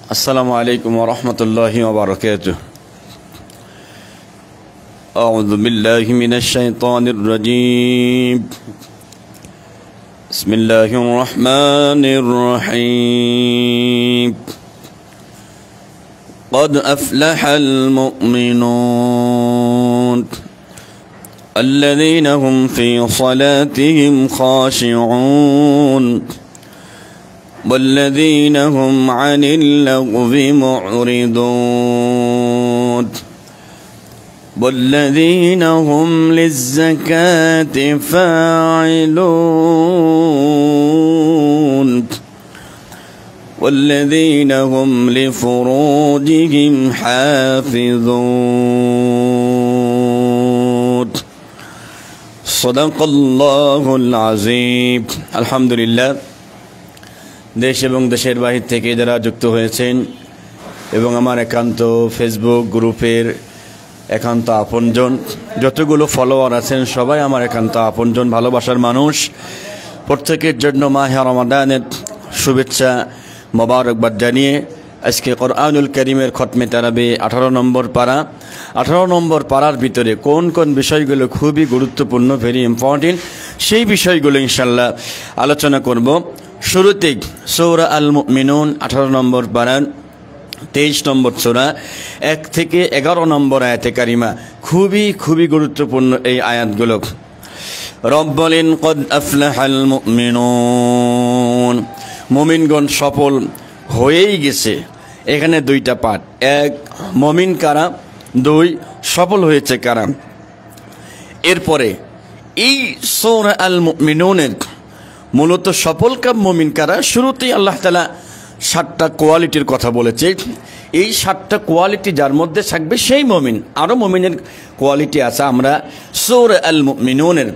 السلام عليكم ورحمة الله وبركاته. أعوذ بالله من الشيطان الرجيم. بسم الله الرحمن الرحيم. قد أفلح المؤمنون الذين هم في صلاتهم خاشعون والذين هم عن اللغو معرضون والذين هم للزكاة فاعلون والذين هم لفروجهم حافظون صدق الله العظيم. الحمد لله. দেশ এবং দেশের বাহির থেকে যারা যুক্ত হয়েছেন এবং আমার একান্ত ফেসবুক গ্রুপের একান্ত আপনজন যতগুলো ফলোয়ার আছেন সবাই আমার একান্ত আপনজন ভালোবাসার মানুষ, প্রত্যেকের জন্য মাহে রমাদানের শুভেচ্ছা মোবারকবাদ জানিয়ে আজকে কোরআনুল কারীমের খতমে তারাবি 18 নম্বর পারা। 18 নম্বর পারার ভিতরে কোন কোন বিষয়গুলো খুবই গুরুত্বপূর্ণ, ভেরি ইম্পর্টেন্ট, সেই বিষয়গুলো ইনশাল্লাহ আলোচনা করব। শুরুতেই সূরা আল মুমিনুন 18 নম্বর পারার 23 নম্বর সূরা 1 থেকে 11 নম্বর আয়াতে কারিমা, খুবই গুরুত্বপূর্ণ এই আয়াতগুলো। রব বলেন কদ আফলাহাল মুমিনুন, মুমিনগণ সফল হয়েই গেছে। এখানে দুইটা পাঠ, এক মুমিন কারা, দুই সফল হয়েছে কারা। এরপরে এই সূরা আল মুমিনুনের মূলত সফল কাম মুমিন কারা, শুরুতেই আল্লাহ তাআলা 7টা কোয়ালিটির কথা বলেছে। এই 7টা কোয়ালিটি যার মধ্যে থাকবে সেই মুমিন। আরও মুমিনের কোয়ালিটি আছে, আমরা সূরা আল মুমিনুনের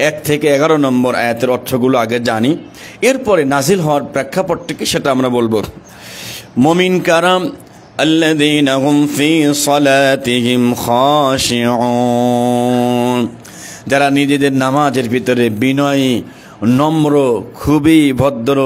1 থেকে 11 নম্বর আয়াতের অর্থগুলো আগে জানি, এরপরে নাজিল হওয়ার প্রেক্ষাপটটিকে সেটা আমরা বলবো। মুমিন কারা, আল্লাযীনা হুম ফী সালাতিহিম খাশিউন, যারা নিজেদের নামাজের ভিতরে বিনয়ী, নম্র, খুবই ভদ্র,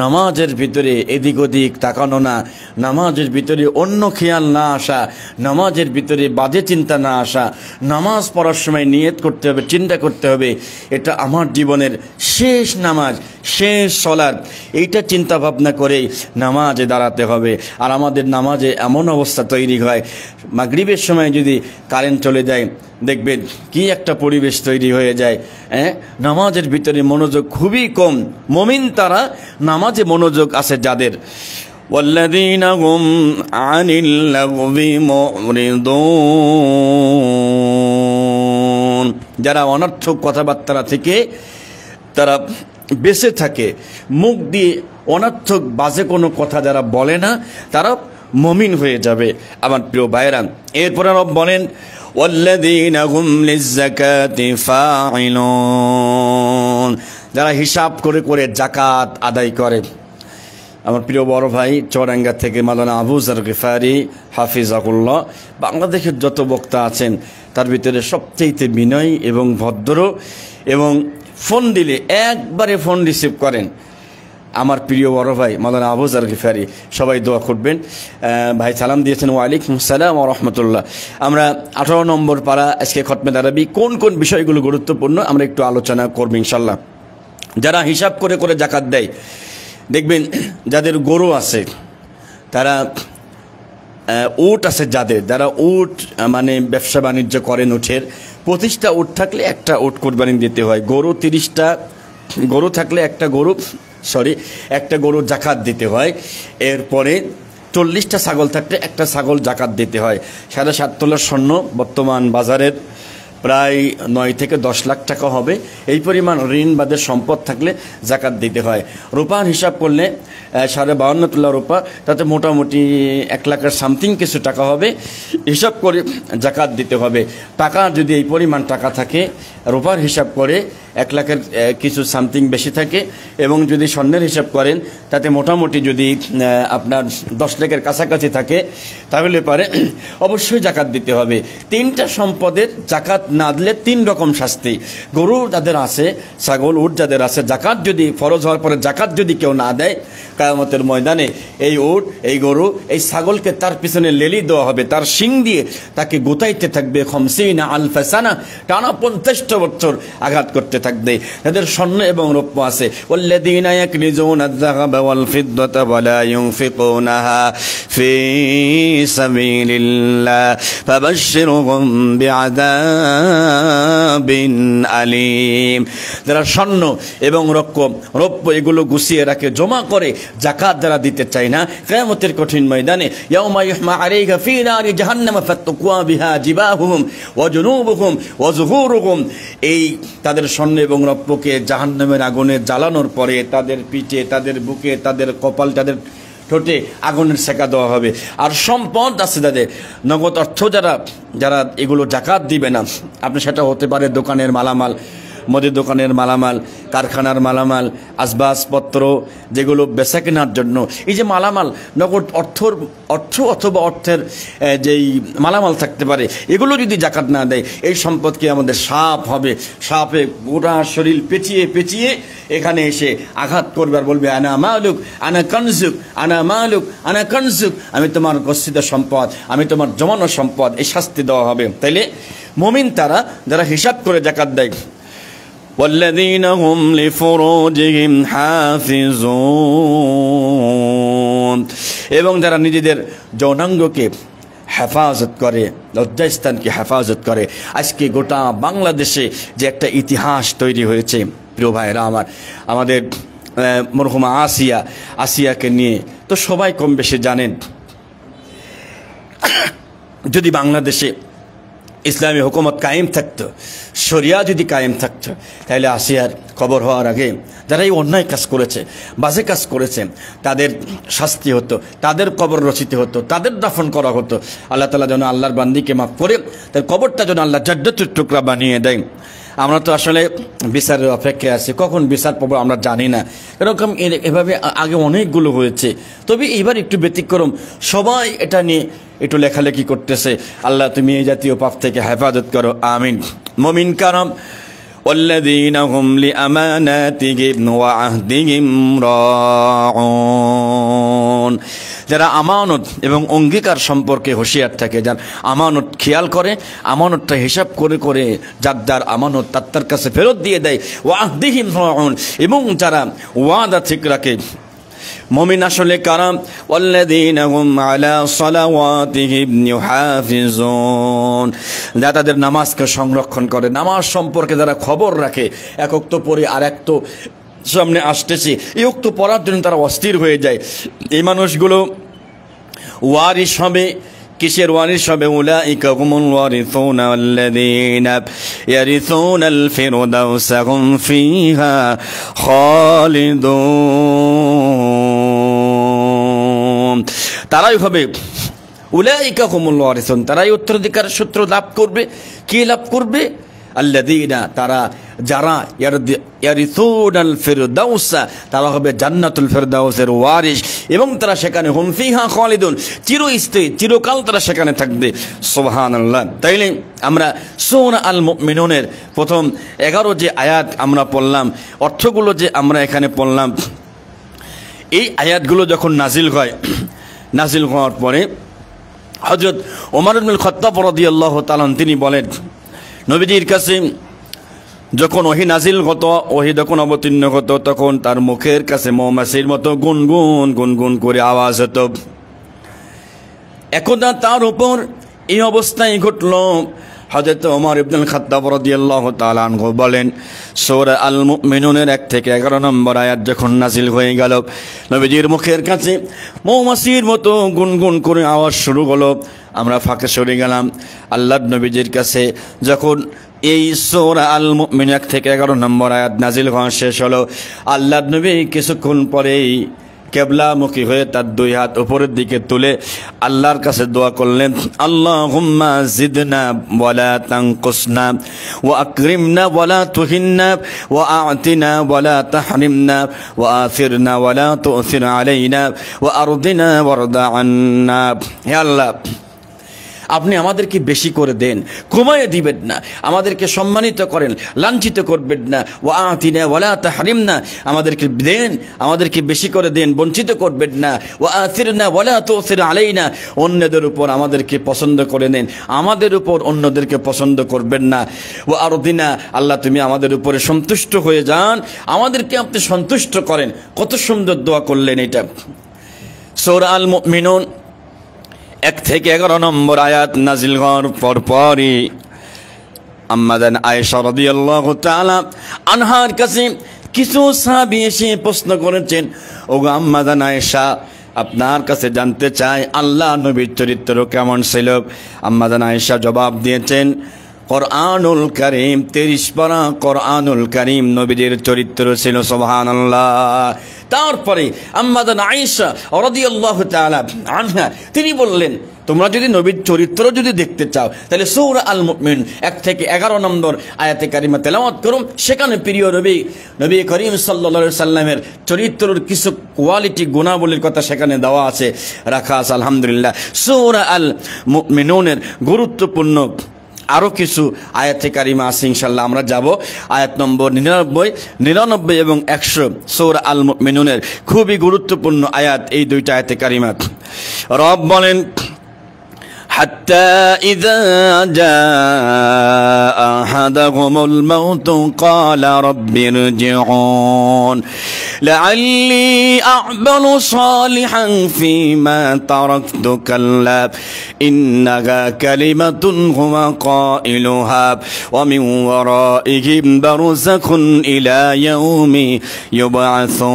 নামাজের ভিতরে এদিক ওদিক তাকানো না, নামাজের ভিতরে অন্য খেয়াল না আসা, নামাজের ভিতরে বাজে চিন্তা না আসা, নামাজ পড়ার সময় নিয়ত করতে হবে, চিন্তা করতে হবে এটা আমার জীবনের শেষ নামাজ, শেষ সলাত, এইটা চিন্তা ভাবনা করেই নামাজে দাঁড়াতে হবে। আর আমাদের নামাজে এমন অবস্থা তৈরি হয়, মাগরিবের সময় যদি কারেন্ট চলে যায় দেখবেন কি একটা পরিবেশ তৈরি হয়ে যায়। নামাজের ভিতরে মনোযোগ খুবই কম। মুমিন তারা, নামাজে মনোযোগ আছে যাদের। ওয়াল্লাযীনা হুম আনিল লাগবি মুরিদুন, যারা অনর্থক কথাবার্তা থেকে তারা বেঁচে থাকে, মুখ দিয়ে অনর্থক বাজে কোনো কথা যারা বলে না, তারা মুমিন হয়ে যাবে আমার প্রিয় ভাইরা। এরপরে রব বলেন ওয়াল্লাযীনা হুম লিয-যাকাতি ফাঈলুন, যারা হিসাব করে করে যাকাত আদায় করে। আমার প্রিয় বড় ভাই চৌরাঙ্গা থেকে মাওলানা আবু যর গিফারি হাফিজাহুল্লাহ, বাংলাদেশের যত বক্তা আছেন তার ভিতরে সবচেয়ে বিনয়ী এবং ভদ্র, এবং ফোন দিলে একবারে ফোন রিসিভ করেন। আমার প্রিয় বড় ভাই মাওলানা আবু যর গিফারি, সবাই দোয়া করবেন। ভাই সালাম দিয়েছেন, ওয়ালাইকুম আসসালাম ওয়া রাহমাতুল্লাহ। আমরা 18 নম্বর পারা আজকে খতমে তারাবি, কোন কোন বিষয়গুলো গুরুত্বপূর্ণ আমরা একটু আলোচনা করব ইনশাল্লাহ। যারা হিসাব করে করে যাকাত দেয়, দেখবেন যাদের গরু আছে, তারা উট আছে যারা উট মানে ব্যবসা বাণিজ্য করেন উঠের, 25টা উট থাকলে একটা উট কোরবানি দিতে হয়। গরু 30টা গরু থাকলে একটা গরু জাকাত দিতে হয়। এরপরে 40টা ছাগল থাকলে একটা ছাগল জাকাত দিতে হয়। 7.5 তোলা স্বর্ণ বর্তমান বাজারের প্রায় 9 থেকে 10 লাখ টাকা হবে। এই পরিমাণ ঋণ বাদের সম্পদ থাকলে জাকাত দিতে হয়। রূপার হিসাব করলে 52.5 তোলা রূপা, তাতে মোটামুটি 1 লাখের সামথিং কিছু টাকা হবে, হিসাব করে জাকাত দিতে হবে। টাকা যদি এই পরিমাণ টাকা থাকে, রূপার হিসাব করে 1 লাখের কিছু সামথিং বেশি থাকে, এবং যদি স্বর্ণের হিসাব করেন তাতে মোটামুটি যদি আপনার 10 লাখের কাছাকাছি থাকে, তাহলে পারে অবশ্যই জাকাত দিতে হবে। 3টা সম্পদের জাকাত না দিলে 3 রকম শাস্তি। গরু যাদের আছে, ছাগল, উট যাদের আছে, জাকাত যদি ফরজ হওয়ার পরে জাকাত যদি কেউ না দেয়, কিয়ামতের ময়দানে এই উট, এই গরু, এই ছাগলকে তার পিছনে লেলি দেওয়া হবে, তার শিং দিয়ে তাকে গোতাইতে থাকবে 50 আলফা সানা, টানা 50 বছর আঘাত করতে থাকবে। তাদের স্বর্ণ এবং রৌপ্য আছে। ওয়াল্লাযীনা ইয়াকনিজুনা আয-যাহাবা ওয়াল ফিদ্দাতা ওয়া লা ইউনফিকুনাহা ফি সাবিলিল্লাহ ফাবাশশিরহুম বিআযাবিন আলীম। যারা স্বর্ণ এবং রৌপ্য এগুলো গুছিয়ে রাখে, জমা করে, জাকাত যারা দিতে চায় না, কিয়ামতের কঠিন ময়দানে ইয়াউমা ইউহমা আলাইহা ফি নারি জাহান্নাম ফাতুকওয়া বিহা জিবাহুহুম ওয়া জুনুবুহুম ওয়া যুহুরুহুম, এই তাদের স্বর্ণ এবং রৌপ্যকে জাহান্নামের আগুনে জ্বালানোর পরে তাদের পিঠে, তাদের বুকে, তাদের কপাল, তাদের ঠোঁটে আগুনের সেকা দেওয়া হবে। আর সম্পদ আছে যাদের, নগদ অর্থ যারা এগুলো জাকাত দিবে না, আপনি সেটা হতে পারে দোকানের মালামাল, মুদির দোকানের মালামাল, কারখানার মালামাল, আসবাবপত্র যেগুলো বেচা কেনার জন্য, এই যে মালামাল, নগদ অর্থ অথবা অর্থের যেই মালামাল থাকতে পারে, এগুলো যদি জাকাত না দেয়, এই সম্পদকে আমাদের সাপ হবে, সাপে গোটা শরীর পেঁচিয়ে পেঁচিয়ে এখানে এসে আঘাত করবে আর বলবে আনা মালুক আনা কনজুক আনা মালুক আনা কনজুক, আমি তোমার গচ্ছিত সম্পদ, আমি তোমার জমানো সম্পদ, এই শাস্তি দেওয়া হবে। তাইলে মুমিন তারা যারা হিসাব করে জাকাত দেয়। والذين هم لفروجهم حافظون, এবং যারা নিজেদের যৌনাঙ্গকে হেফাজত করে, লজ্জাস্থানকে হেফাজত করে। আজকে গোটা বাংলাদেশে যে একটা ইতিহাস তৈরি হয়েছে প্রিয় ভাইরা আমার, আমাদের মরহুমা আসিয়াকে নিয়ে তো সবাই কম বেশি জানেন। যদি বাংলাদেশে ইসলামী হুকুমত কায়েম থাকতো, শরিয়া যদি কায়েম থাকতো, তাহলে আসিয়ার খবর হওয়ার আগে যারা এই অন্যায় কাজ করেছে, বাজে কাজ করেছে, তাদের শাস্তি হতো, তাদের কবর রচিত হতো, তাদের দাফন করা হতো। আল্লাহ তাআলা যেন আল্লাহর বান্দিকে মাফ করে তার কবরটা যেন আল্লাহ জান্নাতের টুকরা বানিয়ে দেয়। আমরা তো আসলে বিচারের অপেক্ষায় আছি, কখন বিচার পাবো আমরা জানি না। এরকম এভাবে আগে অনেকগুলো হয়েছে, তবে এবার একটু ব্যতিক্রম, সবাই এটা নিয়ে একটু লেখালেখি করতেছে। আল্লাহ তুমি এই জাতীয় পাপ থেকে হেফাজত করো, আমিন। মুমিন কারাম والذين هم لأماناتهم وعهدهم راعون, যারা আমানত এবং অঙ্গীকার সম্পর্কে হুঁশিয়ার থাকে, যারা আমানত খেয়াল করে, আমানতটা হিসাব করে করে যার আমানত তার কাছে ফেরত দিয়ে দেয়। ওয়াহদিহিম রাউন, এবং যারা ওয়াদা ঠিক রাখে। মুমিন আসলে কারা? ওয়াল্লাযীনা হুম আলা সালাওয়াতিহিম ইউহাফিজুন, যারা তাদের নামাজকে সংরক্ষণ করে, নামাজ সম্পর্কে যারা খবর রাখে। এক ওয়াক্ত পরে আর এক তো সামনে আসতেছে, এই ওয়াক্ত পড়ার জন্য তারা অস্থির হয়ে যায়। এই মানুষগুলো ওয়ারিস হবে। কিসের ওয়ারিস হবে? উলাইকা হুমুল ওয়ারিসুনা আল্লাযীনা ইয়ারিসুনাল ফিরদাউসা হুম ফিহা খালিদুন, তারাই হবে উলাইকা হুমুল ওয়ারিসুন, তারাই উত্তরাধিকার সূত্র লাভ করবে। কি লাভ করবে? আল্লাযীনা, তারা যারা ইয়ারিসুনাল ফিরদাউসা, তারা হবে জান্নাতুল ফিরদাউসের ওয়ারিস, এবং তারা সেখানে হুম ফিহা খালিদুন, চিরস্থায়ী, চিরকাল তারা সেখানে থাকবে। সুবহানাল্লাহ। তাইলে আমরা সূরা আল মুমিনুনের প্রথম 11 যে আয়াত আমরা পড়লাম, অর্থগুলো যে আমরা এখানে পড়লাম, এই আয়াতগুলো যখন নাজিল হয়, নাজিল হওয়ার পরে হযরত ওমর ইবনুল খাত্তাব রাদিয়াল্লাহু তাআলা তিনি বলেন, নবীজির কাছে যখন ওহী নাজিল হতো, ওহী যখন অবতীর্ণ হতো, তখন তার মুখের কাছে মৌমাছির মতো গুনগুন গুনগুন করে আওয়াজ হতো। একদা তার উপর এই অবস্থায় ঘটল। হযরত ওমর ইবনুল খাত্তাব রাদিয়াল্লাহু তাআলা আনহু বলেন, সূরা আল মুমিনুনের 1 থেকে 11 নম্বর আয়াত যখন নাজিল হয়ে গেল, নবীজির মুখের কাছে মৌমাছির মতো গুনগুন করে আওয়াজ শুরু হলো। আমরা ফাঁকে সরে গেলাম। আল্লাহর নবীজির কাছে যখন এই সূরা আল মুমিন 1 থেকে 11 নম্বর আয়াত নাজিল হওয়া শেষ হলো, আল্লাহর নবী কিছুক্ষণ পরেই কেবলামুখী হয়ে তার দুই হাত উপরের দিকে তুলে আল্লাহর কাছে দোয়া করলেন, আল্লাহুম্মা জিদনা ওয়ালা তানকুসনা ওয়া আকরিমনা ওয়ালা তুহিন্না ওয়া আ'তিনা ওয়ালা তাহরিমনা ওয়া আথিরনা ওয়ালা তু'থির আলাইনা ওয়া আরদিনা ওয়ারদা আন্না। হে আল্লাহ, আপনি আমাদেরকে বেশি করে দেন, কমায়ে দিবেন না, আমাদেরকে সম্মানিত করেন, লাঞ্ছিত করবেন না। ওয়া আতিনা ওয়ালা তাহরিমনা, আমাদেরকে দেন, আমাদেরকে বেশি করে দেন, বঞ্চিত করবেন না। ওয়া আথিরনা ওয়ালা তু'থির আলাইনা, অন্যদের উপর আমাদেরকে পছন্দ করে নেন, আমাদের উপর অন্যদেরকে পছন্দ করবেন না। ওয়া আরদিনা, আল্লাহ তুমি আমাদের উপরে সন্তুষ্ট হয়ে যান, আমাদেরকে আপনি সন্তুষ্ট করেন। কত সুন্দর দোয়া করলেন এটা। সূরা আল মুমিনুন 1 থেকে 11 নম্বর আয়াত নাজিল হওয়ার পরপরই আম্মা জান আয়েশা রাদিয়াল্লাহু তাআলা আনহার কাছে কিছু সাহাবী এসে প্রশ্ন করেছেন, ওগো আম্মা জান আয়েশা, আপনার কাছে জানতে চাই আল্লাহ নবীর চরিত্র কেমন ছিল। আম্মা জান আয়েশা জবাব দিয়েছেন, কোরআনুল কারীম 30 পারা কোরআনুল কারীম নবীদের চরিত্র ছিল। সুবহানাল্লাহ। তারপরে আম্মা জান আয়েশা রাদিয়াল্লাহু তাআলা আনহা তিনি বললেন, তোমরা যদি নবীর চরিত্র যদি দেখতে চাও তাহলে সূরা আল মুমিন 1 থেকে 11 নম্বর আয়াতে কারিমা তেলাওয়াত করুন। সেখানে প্রিয় নবী করিম সাল্লাল্লাহু আলাইহি সাল্লামের চরিত্রের কিছু কোয়ালিটি গুণাবলীর কথা সেখানে দেওয়া আছে, রাখা আছে। আলহামদুলিল্লাহ। সূরা আল মুমিনুনের গুরুত্বপূর্ণ আরও কিছু আয়াতে কারিমা আছে, ইনশাল্লাহ আমরা যাব। আয়াত নম্বর 99 এবং 100 সূরা আল মুমিনুনের খুবই গুরুত্বপূর্ণ আয়াত এই দুইটা আয়াতে কারিমা। রব বলেন, حتى إذا جاء أحدهم الموت قال رب ارجعون لعلي أعمل صالحا فيما تركت كلا إنها كلمة هو قائلها ومن ورائهم برزخ إلى يوم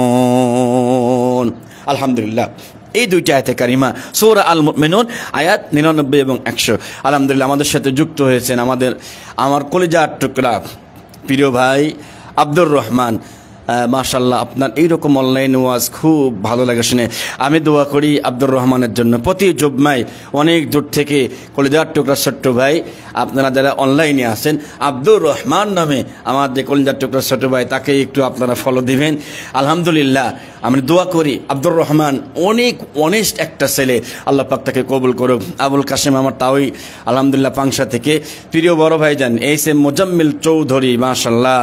يبعثون। الحمد لله। এই দুইটা আয়াতে কারিমা সূরা আল মুমিনুন আয়াত 99 এবং 100। আলহামদুলিল্লাহ আমাদের সাথে যুক্ত হয়েছেন আমার কলিজার টুকরা প্রিয় ভাই আব্দুর রহমান। মাশাআল্লাহ, আপনার এইরকম অনলাইন ওয়াজ খুব ভালো লাগে শুনে। আমি দোয়া করি আব্দুর রহমানের জন্য। প্রতি জুম্মায় অনেক দূর থেকে কলিজার টুকরা ছোট্ট ভাই আপনারা যারা অনলাইনে আছেন, আব্দুর রহমান নামে আমার যে কলিজার টুকরা ছোট ভাই, তাকে একটু আপনারা ফলো দিবেন। আলহামদুলিল্লাহ আমি দোয়া করি আব্দুর রহমান অনেক অনেস্ট একটা ছেলে, আল্লাহ পাক তাকে কবুল করুক। আবুল কাশেম আমার তাওই আলহামদুলিল্লাহ পাংশা থেকে প্রিয় বড় ভাইজান এইচ এম মোজাম্মেল চৌধুরী, মাশাআল্লাহ।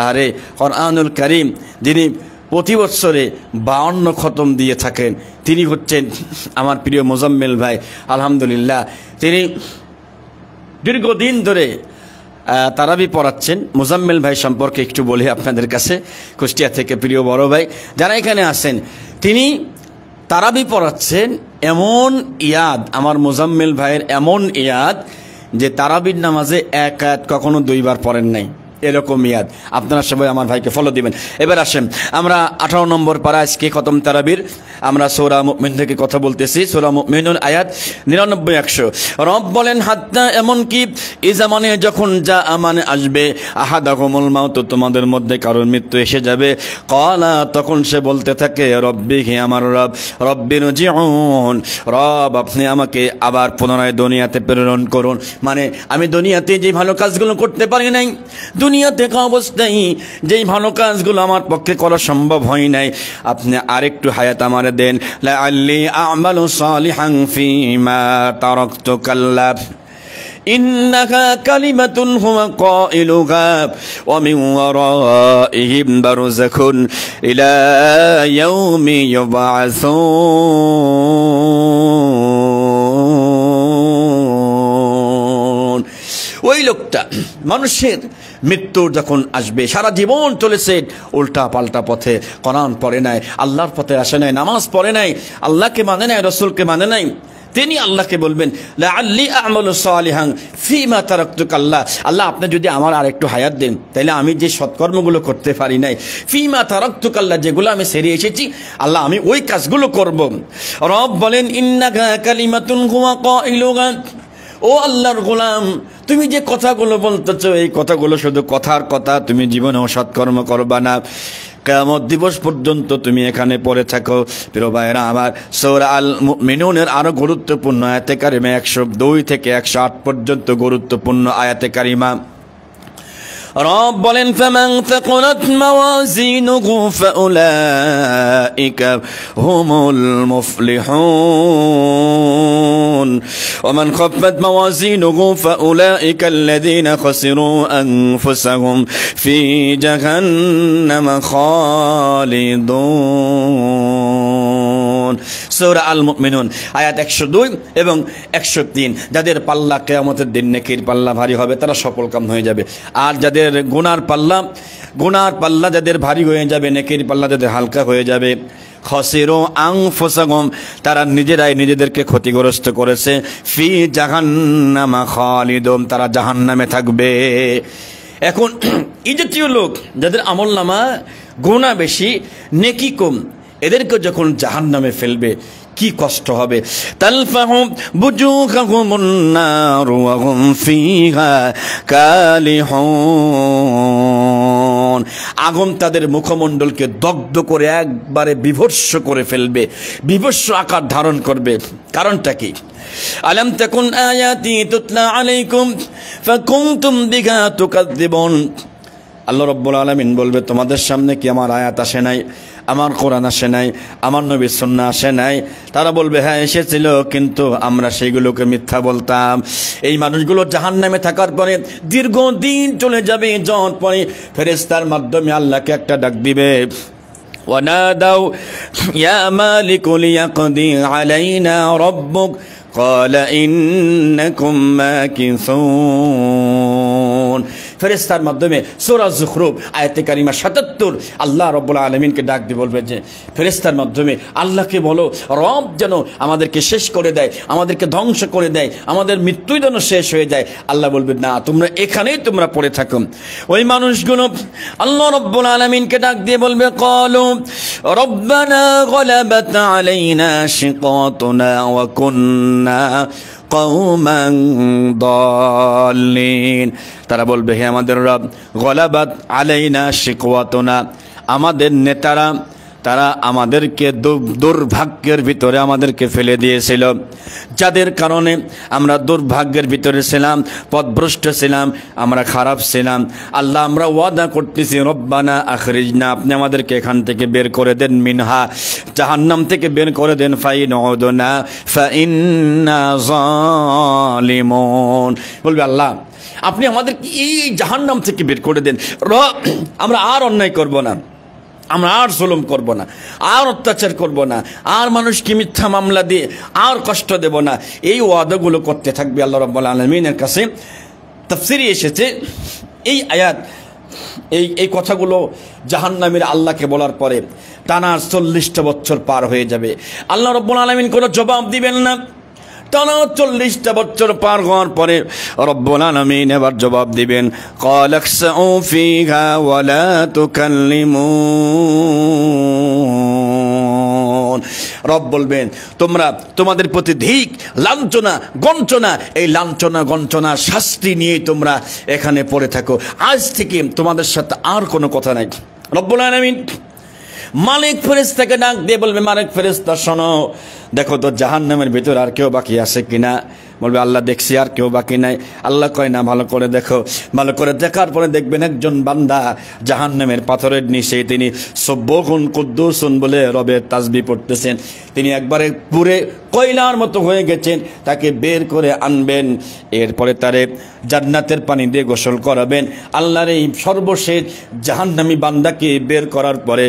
আরে কোরআনুল কারীম যিনি প্রতি বছরে 52 খতম দিয়ে থাকেন, তিনি হচ্ছেন আমার প্রিয় মোজাম্মেল ভাই। আলহামদুলিল্লাহ তিনি দীর্ঘদিন ধরে তারাবি পড়াচ্ছেন। মোজাম্মেল ভাই সম্পর্কে একটু বলি আপনাদের কাছে, কুষ্টিয়া থেকে প্রিয় বড় ভাই যারা এখানে আছেন, তিনি তারাবি পড়াচ্ছেন। এমন ইয়াদ আমার মোজাম্মেল ভাইয়ের, এমন ইয়াদ যে তারাবির নামাজে এক আয়াত কখনো 2 বার পড়েন নাই, এরকম ইয়াদ। আপনারা সবাই আমার ভাইকে ফলো দিবেন। এবার আসেন আমরা 18 নম্বর পারা আজকে খতম তারাবির আমরা সূরা মুমিন থেকে কথা বলতেছি। সূরা মুমিনুন আয়াত 99-100। রব বলেন, হাত্তা এমন কি এই জামানে যখন যা আমানে আসবে, আহাদাকুমুল মাউত, তোমাদের মধ্যে কারোর মৃত্যু এসে যাবে। ক্বালা, তখন সে বলতে থাকে, রব্বি, হে আমার রব, রব্বিরজিউন, রব আপনি আমাকে আবার পুনরায় দুনিয়াতে প্রেরণ করুন। মানে আমি দুনিয়াতে যে ভালো কাজগুলো করতে পারি নাই, দুনিয়া দেখা অবস্থায় যেই ভালো কাজগুলো আমার পক্ষে করা সম্ভব হয় নাই, আপনি আরেকটু হায়াত আমারে দেন। লাআল্লি আ'মালু সালিহান ফীমা তারাকতু কাল্লা ইন্নাহা কালিমাতুন হুয়া কাইলুহা ওয়া মিন ওয়ারাইহিম বারযাখুন ইলা ইয়াউমি ইউবআসুন। ওই লোকটা মানুষের মৃত্যু যখন আসবে, সারা জীবন চলেছে উল্টা পাল্টা পথে, কোরআন পড়ে নাই, আল্লাহর পথে আসে নাই, নামাজ পড়ে নাই, আল্লাহকে মানে নাই, রাসূলকে মানে নাই, তিনি আল্লাহকে বলবেন, লাআল্লি আ'মালু সালিহান ফীমা তারাকতু কাল্লা, আল্লাহ আপনি যদি আমার আরেকটু হায়াত দেন, তাহলে আমি যে সৎকর্মগুলো করতে পারি নাই, ফীমা তারাকতু কাল্লা, যেগুলো আমি ছেড়ে এসেছি, আল্লাহ আমি ওই কাজগুলো করব। রব বলেন, ইন্নাকা কালিমাতুন হুয়া কাইলুহা, ও আল্লাহর গোলাম, তুমি যে কথাগুলো বলতেছো এই কথাগুলো শুধু কথার কথা, তুমি জীবনেও সৎকর্ম করবা না। কিয়ামত দিবস পর্যন্ত তুমি এখানে পড়ে থাকো। প্রিয় ভাইরা আমার, সূরা আল মুমিনুনের আরো গুরুত্বপূর্ণ আয়াতে কারিমা 102 থেকে 108 পর্যন্ত গুরুত্বপূর্ণ আয়াতে কারিমা। রব বলেন, ফামান তাকুলাত মাওয়াজিনুহু ফাউলাইকা হুমুল মুফলিহুন ওয়া মান খাফফাত মাওয়াজিনুহু ফাউলাইকা আল্লাযীনা খাসিরু আনফুসাহুম ফি জাহান্নাম খালিদুন। সূরা আল মুমিনুন আয়াত 102 এবং 103। যাদের পাল্লা কিয়ামতের দিন নেকির পাল্লা ভারী হবে তারা সফলকাম হয়ে যাবে, আর যাদের গুনার পাল্লা যাদের ভারী হয়ে যাবে, নেকির পাল্লা যাদের হালকা হয়ে যাবে, খাসিরু আনফুসাহুম তারা নিজেরাই নিজেদেরকে ক্ষতিগ্রস্ত করেছে, ফি জাহান্নাম খালিদুন তারা জাহান্নামে থাকবে। এখন এই জাতীয় লোক যাদের আমলনামা গুনাহ বেশি নেকি কম, এদেরকে যখন জাহান্নামে ফেলবে কি কষ্ট হবে। তালফাহু বুজুহাহুমুন নার ওয়া হুম ফিহা কালিহুন আগুন তাদের মুখমণ্ডলকে দগ্ধ করে একবারে বিভৎস করে ফেলবে, বিভৎস আকার ধারণ করবে। কারণটা কি? আলাম তাকুন আয়াতি তুতলা আলাইকুম ফাকুনতুম বিহা তুকাযযিবুন। আল্লাহ রাব্বুল আলামিন বলবে, তোমাদের সামনে কি আমার আয়াত আসে নাই, আমার কোরআন আসে নাই, আমার নবীর সুন্নাহ আসে নাই? তারা বলবে, হ্যাঁ এসেছিল, কিন্তু আমরা সেইগুলোকে মিথ্যা বলতাম। এই মানুষগুলো জাহান্নামে থাকার পরে দীর্ঘদিন চলে যাবে, যাওয়ার পরে ফেরেশতার মাধ্যমে আল্লাহকে একটা ডাক দিবে, ওয়ানাদাউ ইয়া মালিকু লিয়াকদি আলাইনা রাব্বুক ক্বালা ইন্নাকুম মাকিসুন। ফেরেশতার মাধ্যমে সূরা যুখরুফ আয়াতে কারিমা 77 আল্লাহ রাব্বুল আলামিনকে ডাক দিয়ে বলবে যে ফেরেশতার মাধ্যমে আল্লাহকে বলো রব যেন আমাদেরকে শেষ করে দেয়, আমাদেরকে ধ্বংস করে দেয়, আমাদের মৃত্যুই যেন শেষ হয়ে যায়। আল্লাহ বলবে, না, তোমরা এখানেই তোমরা পড়ে থাকো। ওই মানুষগুলো আল্লাহ রাব্বুল আলামিনকে ডাক দিয়ে বলবে, ক্বালু রব্বানা গালাবাত আলাইনা শিকাতুনা ওয়া কুন্না কওমান দাল্লিন। তারা বলবে, হে আমাদের রব, গলাবাত আলাইনা শিকওয়াতুনা, আমাদের নেতারা তারা আমাদেরকে দুর্ভাগ্যের ভিতরে আমাদেরকে ফেলে দিয়েছিল, যাদের কারণে আমরা দুর্ভাগ্যের ভিতরে ছিলাম, পথভ্রষ্ট ছিলাম, আমরা খারাপ ছিলাম। আল্লাহ, আমরা ওয়াদা করতেছি, রব্বানা আখরিজনা, আপনি আমাদেরকে এখান থেকে বের করে দেন, মিনহা জাহান্নাম থেকে বের করে দেন, ফাইন উদনা ফাইন্না যালিমুন। বলবে, আল্লাহ আপনি আমাদের এই জাহান্নাম থেকে বের করে দেন, আমরা আর অন্যায় করব না, আমরা আর জুলুম করব না, আর অত্যাচার করব না, আর মানুষকে মিথ্যা মামলা দিয়ে আর কষ্ট দেব না। এই ওয়াদাগুলো করতে থাকবে আল্লাহ রাব্বুল আলামিনের কাছে। তাফসীরে এসেছে এই আয়াত, এই কথাগুলো জাহান্নামীর আল্লাহকে বলার পরে টানা 40টা বছর পার হয়ে যাবে। আল্লাহ রাব্বুল আলামিন কোনো জবাব দিবেন না। টানা 40টা বছর পার হওয়ার পরে রব্বুল আলামিন এবার জবাব দিবেন, ক্বালাকসউ ফিহা ওয়া লা তুকাল্লিমুন। রব বলবেন, তোমাদের প্রতি ধিক, লাঞ্ছনা, গঞ্চনা, এই লাঞ্ছনা গঞ্চনা শাস্তি নিয়ে তোমরা এখানে পড়ে থাকো। আজ থেকে তোমাদের সাথে আর কোনো কথা নাই। রব্বুল আলামিন মালিক ফেরেশতাকে ডাক দিয়ে বলবে, মালিক ফেরেশতা শোনো, দেখো তো জাহান্নামের ভিতর আর কেউ বাকি আছে কিনা। বলবে, আল্লাহ দেখছি আর কেউ বাকি নাই। আল্লাহ কয়, না, ভালো করে দেখো। ভালো করে দেখার পরে দেখবেন একজন বান্দা জাহান্নামের পাথরের নিচে তিনি সুবহুন কুদ্দুসুন বলে রবের তাসবিহ পড়তেছেন। তিনি একবারে পুরে কয়লার মতো হয়ে গেছেন, তাকে বের করে আনবেন। এরপরে তারে জান্নাতের পানি দিয়ে গোসল করাবেন। আল্লাহর এই সর্বশেষ জাহান্নামী বান্দাকে বের করার পরে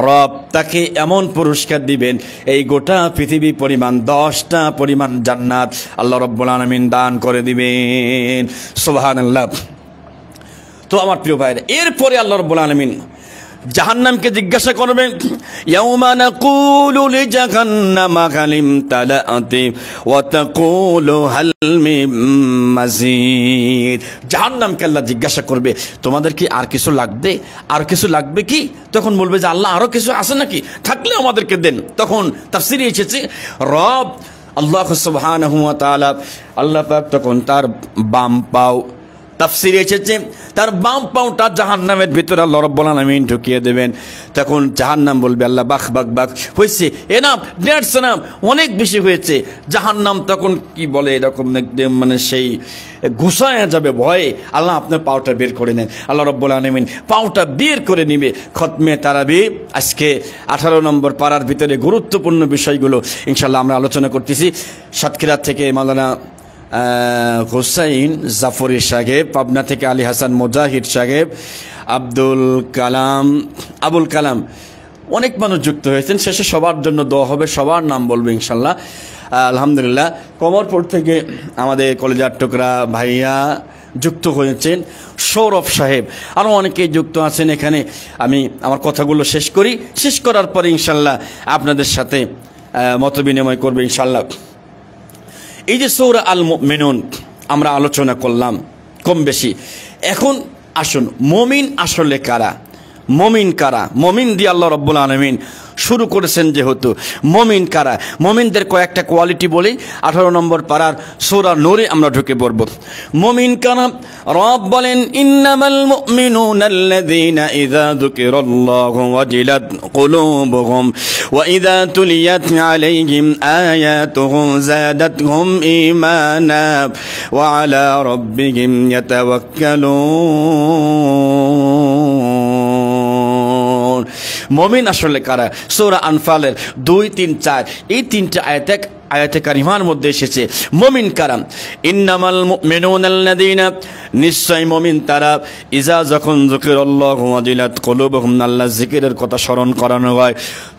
রব তাকে এমন পুরস্কার দিবেন, এই গোটা পৃথিবী পরিমাণ 10টা পরিমাণ জান্নাত আল্লাহ রাব্বুল আলামিন দান করে দিবেন। সুবহানাল্লাহ। তো আমার প্রিয় ভাইরা, এরপরে আল্লাহ রাব্বুল আলামিন জাহান্নামকে জিজ্ঞাসা করবেন, ইয়াউমা নাকুলু লিজাহান্নামা হালিম তালাআতি ওয়া তাকুলু হাল মিন মাজিদ। জাহান্নামকে আল্লাহ জিজ্ঞাসা করবে, তোমাদের কি আর কিছু লাগবে? আর কিছু লাগবে কি? তখন বলবে যে, আল্লাহ আরো কিছু আছে নাকি? থাকলে আমাদেরকে দেন। তখন তাফসীরে এসেছে, রব আল্লাহ সুবহানাহু ওয়া তাআলা, আল্লাহ পাক তখন তার বাম পাও তাফসিরে এসেছে তার বাম পাওটা জাহান্নামের ভিতরে আল্লাহ রাব্বুল আলামিন ঢুকিয়ে দেবেন। তখন জাহান্নাম বলবে আল্লাহ বাক বাক বাক হয়েছে, এনাফ দ্যাটস এনাফ, অনেক বেশি হয়েছে। জাহান্নাম তখন কি বলে এরকম একদম মানে সেই ঘুষায় যাবে ভয়ে, আল্লাহ আপনার পাওটা বের করে নেন। আল্লাহ রাব্বুল আলামিন পাওটা বের করে নিবে। খতমে তারাবি আজকে 18 নম্বর পারার ভিতরে গুরুত্বপূর্ণ বিষয়গুলো ইনশাল্লাহ আমরা আলোচনা করতেছি। সাতক্ষীরা থেকে মাওলানা হুসাইন জাফরি সাহেব, পাবনা থেকে আলী হাসান মুজাহিদ সাহেব, আবুল কালাম, অনেক মানুষ যুক্ত হয়েছেন। শেষে সবার জন্য দোয়া হবে, সবার নাম বলবো ইনশাল্লাহ। আলহামদুলিল্লাহ। কমরপুর থেকে আমাদের কলেজার টুকরা ভাইয়া যুক্ত হয়েছেন, সৌরভ সাহেব, আরও অনেকেই যুক্ত আছেন এখানে। আমি আমার কথাগুলো শেষ করি, শেষ করার পরে ইনশাল্লাহ আপনাদের সাথে মত বিনিময় করবো ইনশাল্লাহ। এই যে সূরা আল মুমিনুন আমরা আলোচনা করলাম কম বেশি। এখন আসুন মুমিন আসলে কারা, মুমিন কারা, মুমিন দিয়ে আল্লাহ রাব্বুল আলামিন শুরু করেছেন যেহেতু, মুমিন কারা, মুমিনদের কয়েকটা কোয়ালিটি বলি। 18 নম্বর পারার সূরা নূরে আমরা ঢুকে পড়ব। মুমিন কারা? রব বলেন ইন্নামাল মুমিনুনাল্লাযীনা ইযা যুকিরাল্লাহু ওয়াজিলাত কুলুবুহুম ওয়া ইযা তুলিয়াত আলাইহিম আয়াতুহু যাদাতহুম ঈমানা ওয়া আলা রাব্বিহিম ইয়াতাওয়াক্কালুন। মুমিন আসলে কারা? সূরা আনফালের 2, 3, 4 এই তিনটা আয়াতে কারিমার মধ্যে এসেছে মুমিন কারা। ইন্নামাল মুমিনুনাল্লাযীনা, নিশ্চয় মুমিন তারা, ইজা যখন যুকিরাল্লাহু ওয়াজিলাত কুলুবুহুম, আল্লাহ জিকিরের কথা স্মরণ করানো হয়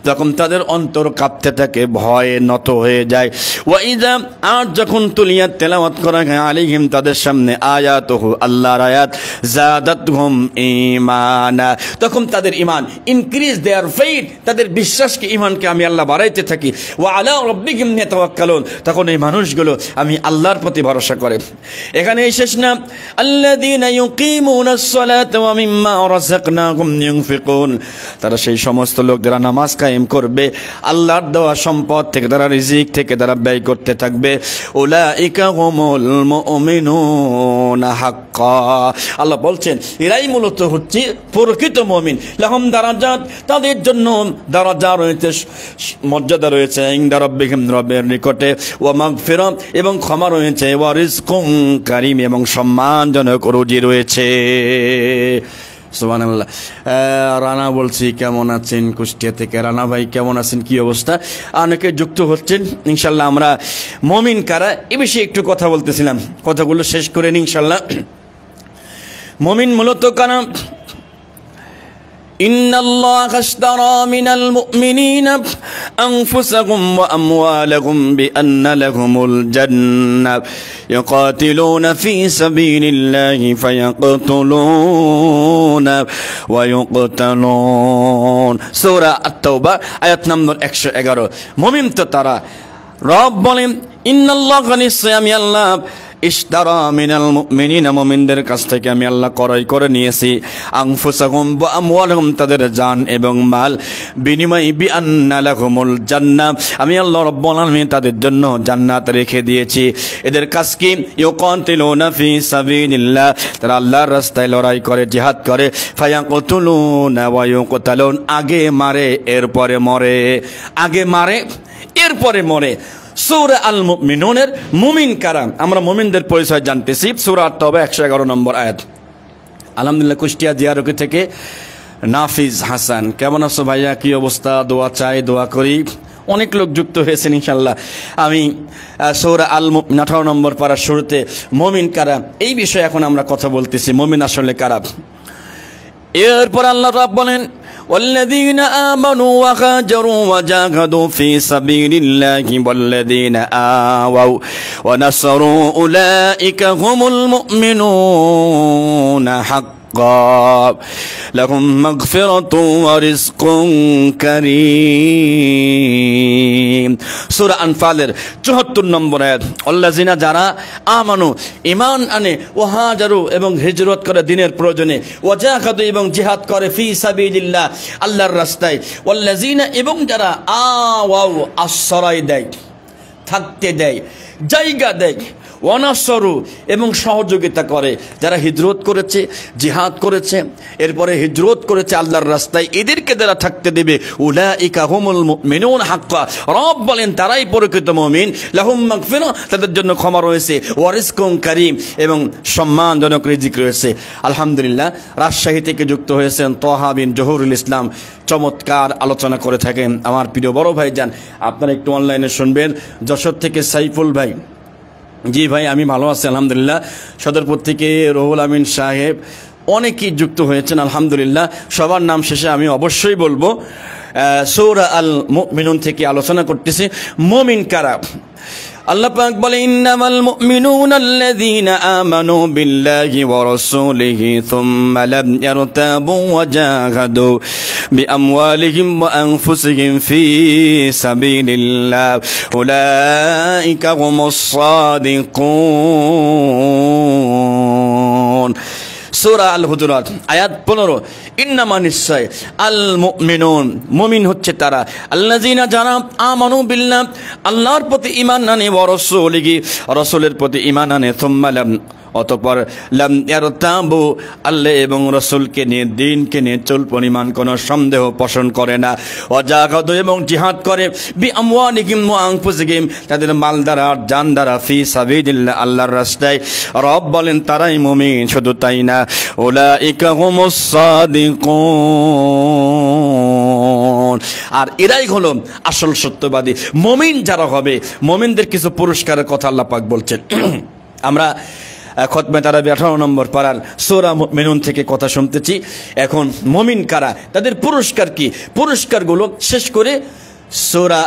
তখন তাদের অন্তর কাঁপতে থাকে, ভয়ে নত হয়ে যায়। ওয়া ইজা, আর যখন তুলিয়াত তেলাওয়াত করা হয় আলাইহিম তাদের সামনে আয়াতুহু, আল্লাহর আয়াত, যাদাতহুম ঈমানা, তখন তাদের ঈমান ইনক্রিজ দেয়ার ফেইথ, তাদের বিশ্বাসকে ঈমানকে আমি আল্লাহ বাড়াইতে থাকি। ওয়া আলা রাব্বিহিম ইয়াতাওয়াক্কালুন, তখন এই মানুষগুলো আমি আল্লাহর প্রতি ভরসা করে। এখানে শেষ না, আল্লাযীনা ইউকিমুনাস সালাতা ওয়া মিম্মা রাযাকনাহুম ইউনফিকুন, তারা সেই সমস্ত লোক যারা নামাজ কায়েম করবে, আল্লাহর দেওয়া সম্পদ থেকে তারা রিজিক থেকে তারা ব্যয় করতে থাকবে। উলাইকা হুমুল মুমিনুনা হাক্কা, আল্লাহ বলছেন এরাই মূলত হচ্ছে প্রকৃত মুমিন। লাহুম দারাজাত, তাদের জন্য দারাজা রয়েছে, মর্যাদা রয়েছে, ইনদা রাব্বিহিম, রবের নিকটে, ওয়া মাগফিরাত, এবং ক্ষমা রয়েছে, ওয়া রিজকুন কারীম, এবং সম্মানজনক রুজি রয়েছে। সুবহানাল্লাহ। রানা বলছি কেমন আছেন? কুষ্টিয়া থেকে রানা ভাই কেমন আছেন, কি অবস্থা? অনেকে যুক্ত হচ্ছেন ইনশাল্লাহ। আমরা মুমিন কারা এ বিষয়ে একটু কথা বলতেছিলাম, কথাগুলো শেষ করে নিই ইনশাল্লাহ। মুমিন মূলত কারা? ইন্নাল্লাহা আশতারা মিনাল মুমিনিনা আনফুসাহুম ওয়া আমওয়ালাহুম বিআন্না লাহুমুল জান্নাহ ইউকাতিলুনা ফী সাবিলিল্লাহি ফায়াকতুলুনা ওয়া ইউকতালুন। সূরা আত-তাওবা আয়াত নম্বর 111। মুমিন তো তারা, রব বলেন ইন্নাল্লাহা, নিশ্চয় আমি আল্লাহ, ইশতারা মিনাল মুমিনিনা, মুমিনদের কাছ থেকে আমি আল্লাহ ক্রয় করে নিয়েছি, আনফুসাহুম ওয়া আমওয়ালাহুম, তাদের জান এবং মাল, বিনিময়ে বিআন্না লাহুমুল জান্নাহ, আমি আল্লাহ রাব্বুল আলামিন তাদের জন্য জান্নাত রেখে দিয়েছি। এদের কাজ কি? ইউকাতিলুনা ফী সাবিলিল্লাহ, তারা আল্লাহর রাস্তায় লড়াই করে, জিহাদ করে, ফায়াকতুলুনা ওয়া ইউকতালুন, আগে মারে এরপরে মরে, আগে মারে এরপরে মরে। সূরা আল মুমিনুনের মুমিন কারা, আমরা মুমিনদের পরিচয় জানতেছি। সূরা আত-তাওবা 111 নম্বর আয়াত। আলহামদুলিল্লাহ। কুষ্টিয়া জিয়ারকি থেকে নাফিজ হাসান, কেমন আছো ভাইয়া, কি অবস্থা? দোয়া চাই, দোয়া করি। অনেক লোক যুক্ত হয়েছেন ইনশাল্লাহ। আমি সূরা আল মুমিন 18 নম্বর পারার শুরুতে মুমিন কারা এই বিষয়ে এখন আমরা কথা বলতেছি, মুমিন আসলে কারা। এরপর আল্লাহ রাব বলেন والذين آمنوا وهاجروا وجاهدوا في سبيل الله والذين آووا ونصروا أولئك هم المؤمنون حقا لهم مغفرة ورزق كريم। সূরা আনফালের 74 নম্বর আয়াত। আল্লাযিনা, যারা, আমানু, ঈমান আনে, ওয়াহাজারু, এবং হিজরত করে দিনের প্রয়োজনে, ওয়াজাহাদু, এবং জিহাদ করে, ফি সাবিলিল্লাহ, আল্লাহর রাস্তায়, ওয়াল্লাযিনা, এবং যারা আওয়াউ, আশ্রয় দেয়, থাকতে দেয়, জায়গা দেয়, ওয়ানাসরু এবং সহযোগিতা করে, যারা হিজরত করেছে, জিহাদ করেছে, এরপরে হিজরত করেছে আল্লাহর রাস্তায়, এদেরকে যারা থাকতে দেবে, উলাইকা হুমুল মুমিনুন হাক্কা, রব বলেন তারাই প্রকৃত মুমিন। লাহুম মাগফিরা, তাদের জন্য ক্ষমা রয়েছে, ওয়া রিজকুন কারীম, এবং সম্মানজনক রিজিক রয়েছে। আলহামদুলিল্লাহ, রাজশাহী থেকে যুক্ত হয়েছেন তোহা বিন জহুরুল ইসলাম, চমৎকার আলোচনা করে থাকেন আমার প্রিয় বড় ভাইজান। আপনারা একটু অনলাইনে শুনবেন। যশোর থেকে সাইফুল ভাই, জি ভাই আমি ভালো আছি আলহামদুলিল্লাহ। সদরপুর থেকে রুহুল আমিন সাহেব, অনেকেই যুক্ত হয়েছেন আলহামদুলিল্লাহ। সবার নাম শেষে আমি অবশ্যই বলবো। সূরা আল মুমিনুন থেকে আলোচনা করতেছি। মুমিন কারা? আল্লাহ পাক বলে, ইন্নামাল মুমিনুনা আল্লাযীনা আমানু বিল্লাহি ওয়া রাসূলিহি সুম্মা লাম ইয়ারতাবু ওয়া জাহাদু বিআমওয়ালিহিম ওয়া আনফুসিহিম ফি সাবিলিল্লাহ উলাইকা হুমুস সাদিকুন। সূরা আল হুজুরাত আয়াত 15। ইন্নামা নিশ্চয়, আল মুমিনুন মুমিন হচ্ছে তারা, আল্লাযীনা যারা আমানু বিল্লাহ আল্লাহর প্রতি ঈমান আনে, ওয়া রাসূলিহি রাসূলের প্রতি ঈমান আনে, সুম্মা লাম অতঃপর লাম ইয়ারতাবু আল্লাহ এবং রাসূলকে নিয়ে, দ্বীনকে নিয়ে চুল পরিমাণ কোনো সন্দেহ পোষণ করে না, ওয়া জাহাদু এবং জিহাদ করে, বিআমওয়ালিহিম ওয়া আনফুসিহিম তাদের মাল দ্বারা আর জান দ্বারা, ফি সাবিলিল্লাহ আল্লাহর রাস্তায়। রব বলেন তারাই মুমিন। শুধু তাই না, উলাইকা হুমুস সাদিকুন, আর এরাই হলো আসল সত্যবাদী। মুমিন যারা হবে, মুমিনদের কিছু পুরস্কারের কথা আল্লাহ পাক বলছেন। আমরা খতমে তারাবি 18 নম্বর পারার সূরা মুমিনুন থেকে কথা শুনতেছি। এখন মুমিন কারা, তাদের পুরস্কার কি, পুরস্কারগুলো শেষ করে সূরা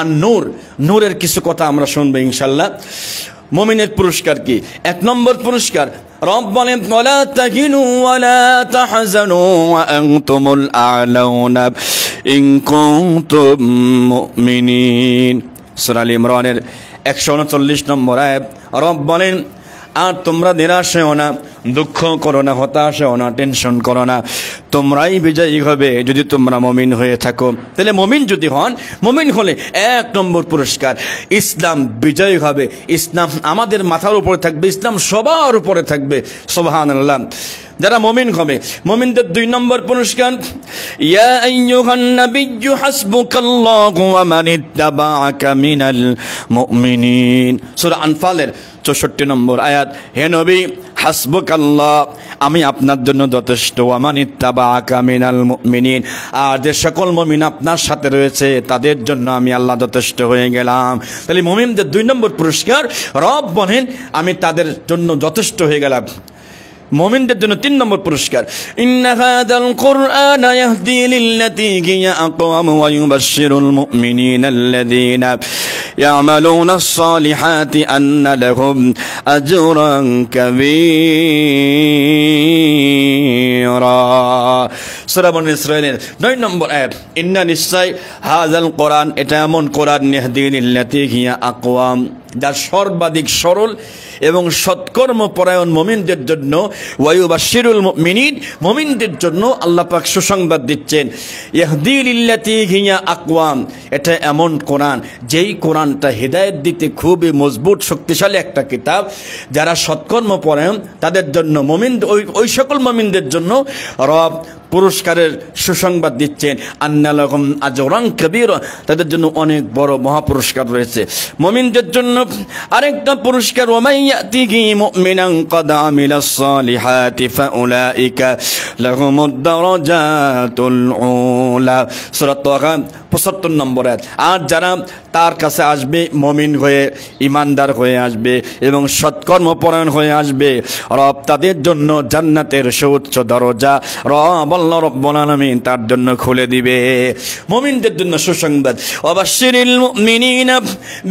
আন-নূর, নূরের কিছু কথা আমরা শুনবো ইনশাআল্লাহ। মুমিনের পুরস্কার কি? 1 নম্বর পুরস্কার, রব বলেন, ওয়ালা তাহিনু ওয়ালা তাহজানু ওয়া আনতুমুল আ'লাউনা ইন কুনতুম মুমিনিন। সূরা আল ইমরানের 139 নম্বর আয়াত। রব বলেন, আর তোমরা নিরাশ হও না, দুঃখ করো না, হতাশ হও না, টেনশন করো না, তোমরাই বিজয়ী হবে যদি তোমরা মুমিন হয়ে থাকো। তাহলে মুমিন যদি হন, মুমিন হলে 1 নম্বর পুরস্কার, ইসলাম বিজয়ী হবে, ইসলাম আমাদের মাথার উপরে থাকবে, ইসলাম সবার উপরে থাকবে। সুবহানাল্লাহ। যারা মুমিন হবে, মুমিনদের 2 নম্বর পুরস্কার, ইয়া আইয়ুহান নাবিয়্যু হাসবুকাল্লাহু ওয়া মানিত্তাবা'আকা মিনাল মুমিনিন। সূরা আনফালের 64 নম্বর আয়াত। হে নবী, হাসবুকাল্লাহ আমি আপনার জন্য যথেষ্ট, ওয়া মানিত্তাবা'আকা মিনাল মুমিনিন আর যে সকল মুমিন আপনার সাথে রয়েছে তাদের জন্য আমি আল্লাহ যথেষ্ট হয়ে গেলাম। তাহলে মুমিনদের 2 নম্বর পুরস্কার, রব বলেন আমি তাদের জন্য যথেষ্ট হয়ে গেলাম। মুমিনদের জন্য 3 নম্বর পুরস্কার, ইন্না হাযাল কুরআনা ইয়াহদি লিল্লাতী হিয়া আকওয়াম ওয়া ইউবাশশিরুল মুমিনিনা আল্লাযীনা ইয়ামালুনাস সালিহাতি আন্না লাহুম আজরান কাবীরা। সূরা বনী ইসরাঈলের 9 নম্বর আয়াত। ইন্না নিশ্চয়, হাযাল কোরআন এটা এমন কোরআন, ইয়াহদি লিল্লাতী হিয়া আকওয়াম যার সর্বাধিক সরল এবং সৎকর্ম পরায়ণ মুমিনদের জন্য, ওয়ায়ুবাশশিরুল মুমিনিন মুমিনদের জন্য আল্লাহ পাক সুসংবাদ দিচ্ছেন। ইয়াহদি লিল্লাতী হিয়া আকওয়াম এটা এমন কোরআন যেই কোরআনটা হেদায়েত দিতে খুবই মজবুত শক্তিশালী একটা কিতাব। যারা সৎকর্ম পরায়ণ তাদের জন্য, মুমিন ওই সকল মুমিনদের জন্য রব পুরস্কারের সুসংবাদ দিচ্ছেন। আন্না লাহুম আজরান কাবীরা তাদের জন্য অনেক বড় মহাপুরস্কার রয়েছে। মুমিনদের জন্য আরেকটা পুরস্কার, ওয়া মান ইয়াতিহি মুমিনান ক্বাদ আমিলাস সালিহাতি ফাউলাইকা লাহুমুদ দারাজাতুল উলা। সূরা তাহা 75 নম্বর আয়াত। আর যারা তার কাছে আসবে, মুমিন হয়ে, ঈমানদার হয়ে আসবে এবং সৎকর্মপরায়ণ হয়ে আসবে, রব তাদের জন্য জান্নাতের সুউচ্চ দরজা রব আল্লাহ রাব্বুল আলামিন তার জন্য খুলে দিবে। মুমিনদের জন্য সুসংবাদ, ওয়াবাশশিরিল মুমিনিনা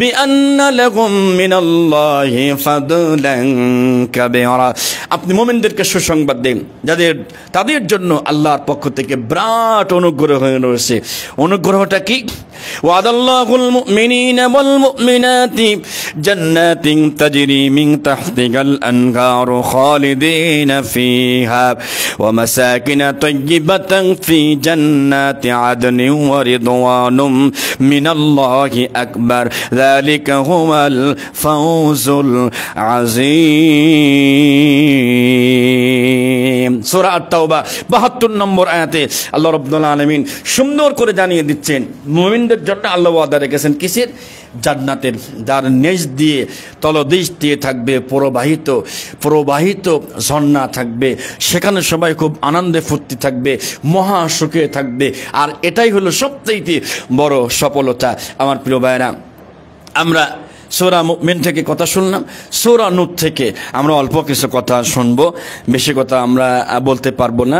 বিআন্না লাহুম মিনাল্লাহি ফাদলান কাবীরা। আপনি মুমিনদেরকে সুসংবাদ দেন তাদের জন্য আল্লাহর পক্ষ থেকে বিরাট অনুগ্রহ রয়েছে। অনুগ্রহটা কি? ওয়াদাল্লাহুল মুমিনিনা ওয়াল মুমিনাতি জান্নাতিন তাজরি মিন তাহতিহাল আনহারু খালিদিনা ফিহা ওয়া মাসাকিন তাইয়্যিবাতান ফি জান্নাতি আদনিন ওয়া রিদওয়ানুম মিনাল্লাহি আকবার যালিকা হুয়াল ফাওজুল আযীম। সূরা আত-তাওবা 72 নম্বর আয়াতে আল্লাহ রাব্বুল আলামিন সুন্দর করে জানিয়ে দিচ্ছেন মুমিনদের জন্য আল্লাহ ওয়াদা রেখেছেন কিসের? জান্নাতের, যার নিচ দিয়ে তলদেশ দিয়ে থাকবে প্রবাহিত ঝর্ণা থাকবে, সেখানে সবাই খুব আনন্দে ফুর্তি থাকবে, মহা সুখে থাকবে। আর এটাই হলো সবচেয়ে বড় সফলতা। আমার প্রিয় ভাইরা, আমরা সূরা মুমিন থেকে কথা শুনলাম, সূরা নূর থেকে আমরা অল্প কিছু কথা শুনবো, বেশি কথা আমরা বলতে পারবো না,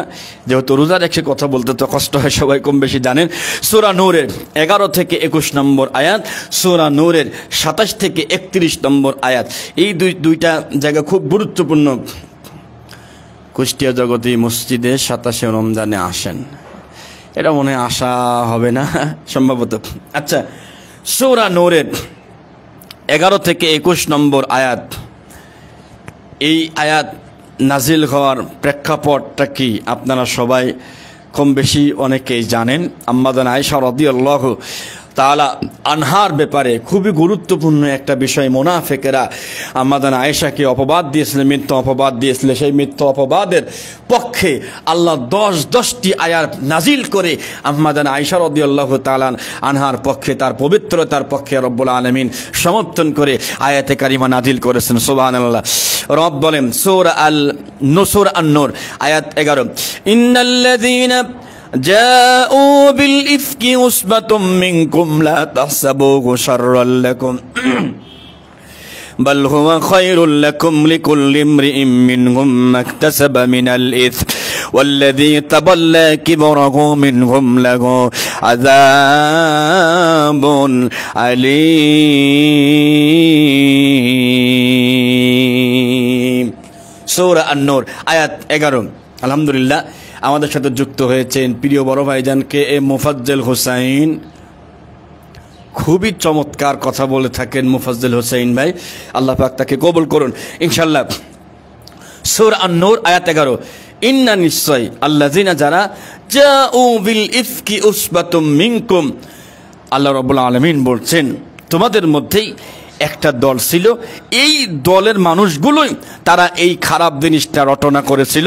যেহেতু রোজা রেখে কথা বলতে তো কষ্ট হয়, সবাই কম বেশি জানেন। সূরা নূরের 11 থেকে 21 নম্বর আয়াত, সূরা নূরের 27 থেকে 31 নম্বর আয়াত, এই দুইটা জায়গা খুব গুরুত্বপূর্ণ। কুষ্টিয়া জগতী মসজিদে 27শে রমজানে আসেন, এটা মনে হয় আসা হবে না সম্ভবত। আচ্ছা, সূরা নূরের 11 থেকে 21 নম্বর আয়াত, এই আয়াত নাজিল হওয়ার প্রেক্ষাপটটা কি আপনারা সবাই কম বেশি অনেকেই জানেন। আম্মা জান আয়েশা রাদিয়াল্লাহু তাআলা আনহার ব্যাপারে খুবই গুরুত্বপূর্ণ একটা বিষয়। মুনাফিকেরা আম্মা জান আয়েশাকে অপবাদ দিয়েছিল, মিথ্যা অপবাদ দিয়েছিল। সেই মিথ্যা অপবাদের পক্ষে আল্লাহ 10টি আয়াত নাজিল করে আম্মা জান আয়েশা রাদিয়াল্লাহু তাআলা আনহার পক্ষে, তার পবিত্রতার পক্ষে রব্বুল আলামিন সমর্থন করে আয়াতে কারিমা নাজিল করেছেন। সুবহানাল্লাহ। রব বলেন সূরা আন-নূর আয়াত 11, ইন্নাল্লাযীনা جاءوا بالإفك عصبة منكم لا تحسبوه شرا لكم بل هو خير لكم لكل امرئ منهم ما اكتسب من الإثم والذي تولى كبره منهم له عذاب أليم। সূরা আন-নূর আয়াত 11। আলহামদুলিল্লাহ, আমাদের সাথে যুক্ত হয়েছেন প্রিয় বড় ভাইজানকে এ মুফাজ্জল হোসাইন, খুবই চমৎকার কথা বলে থাকেন মুফাজ্জল হোসাইন ভাই, আল্লাহ পাক তাকে কবুল করুন ইনশাআল্লাহ। সূরা আন-নূর আয়াত 11, ইন্না নিশ্চয় আল্লাযিনা যারা জাউ বিল ইফকি উসবাতুম মিনকুম, আল্লাহ রাব্বুল আলামিন বলছেন তোমাদের মধ্যেই একটা দল ছিল, এই দলের মানুষগুলোই তারা এই খারাপ জিনিসটা রটনা করেছিল।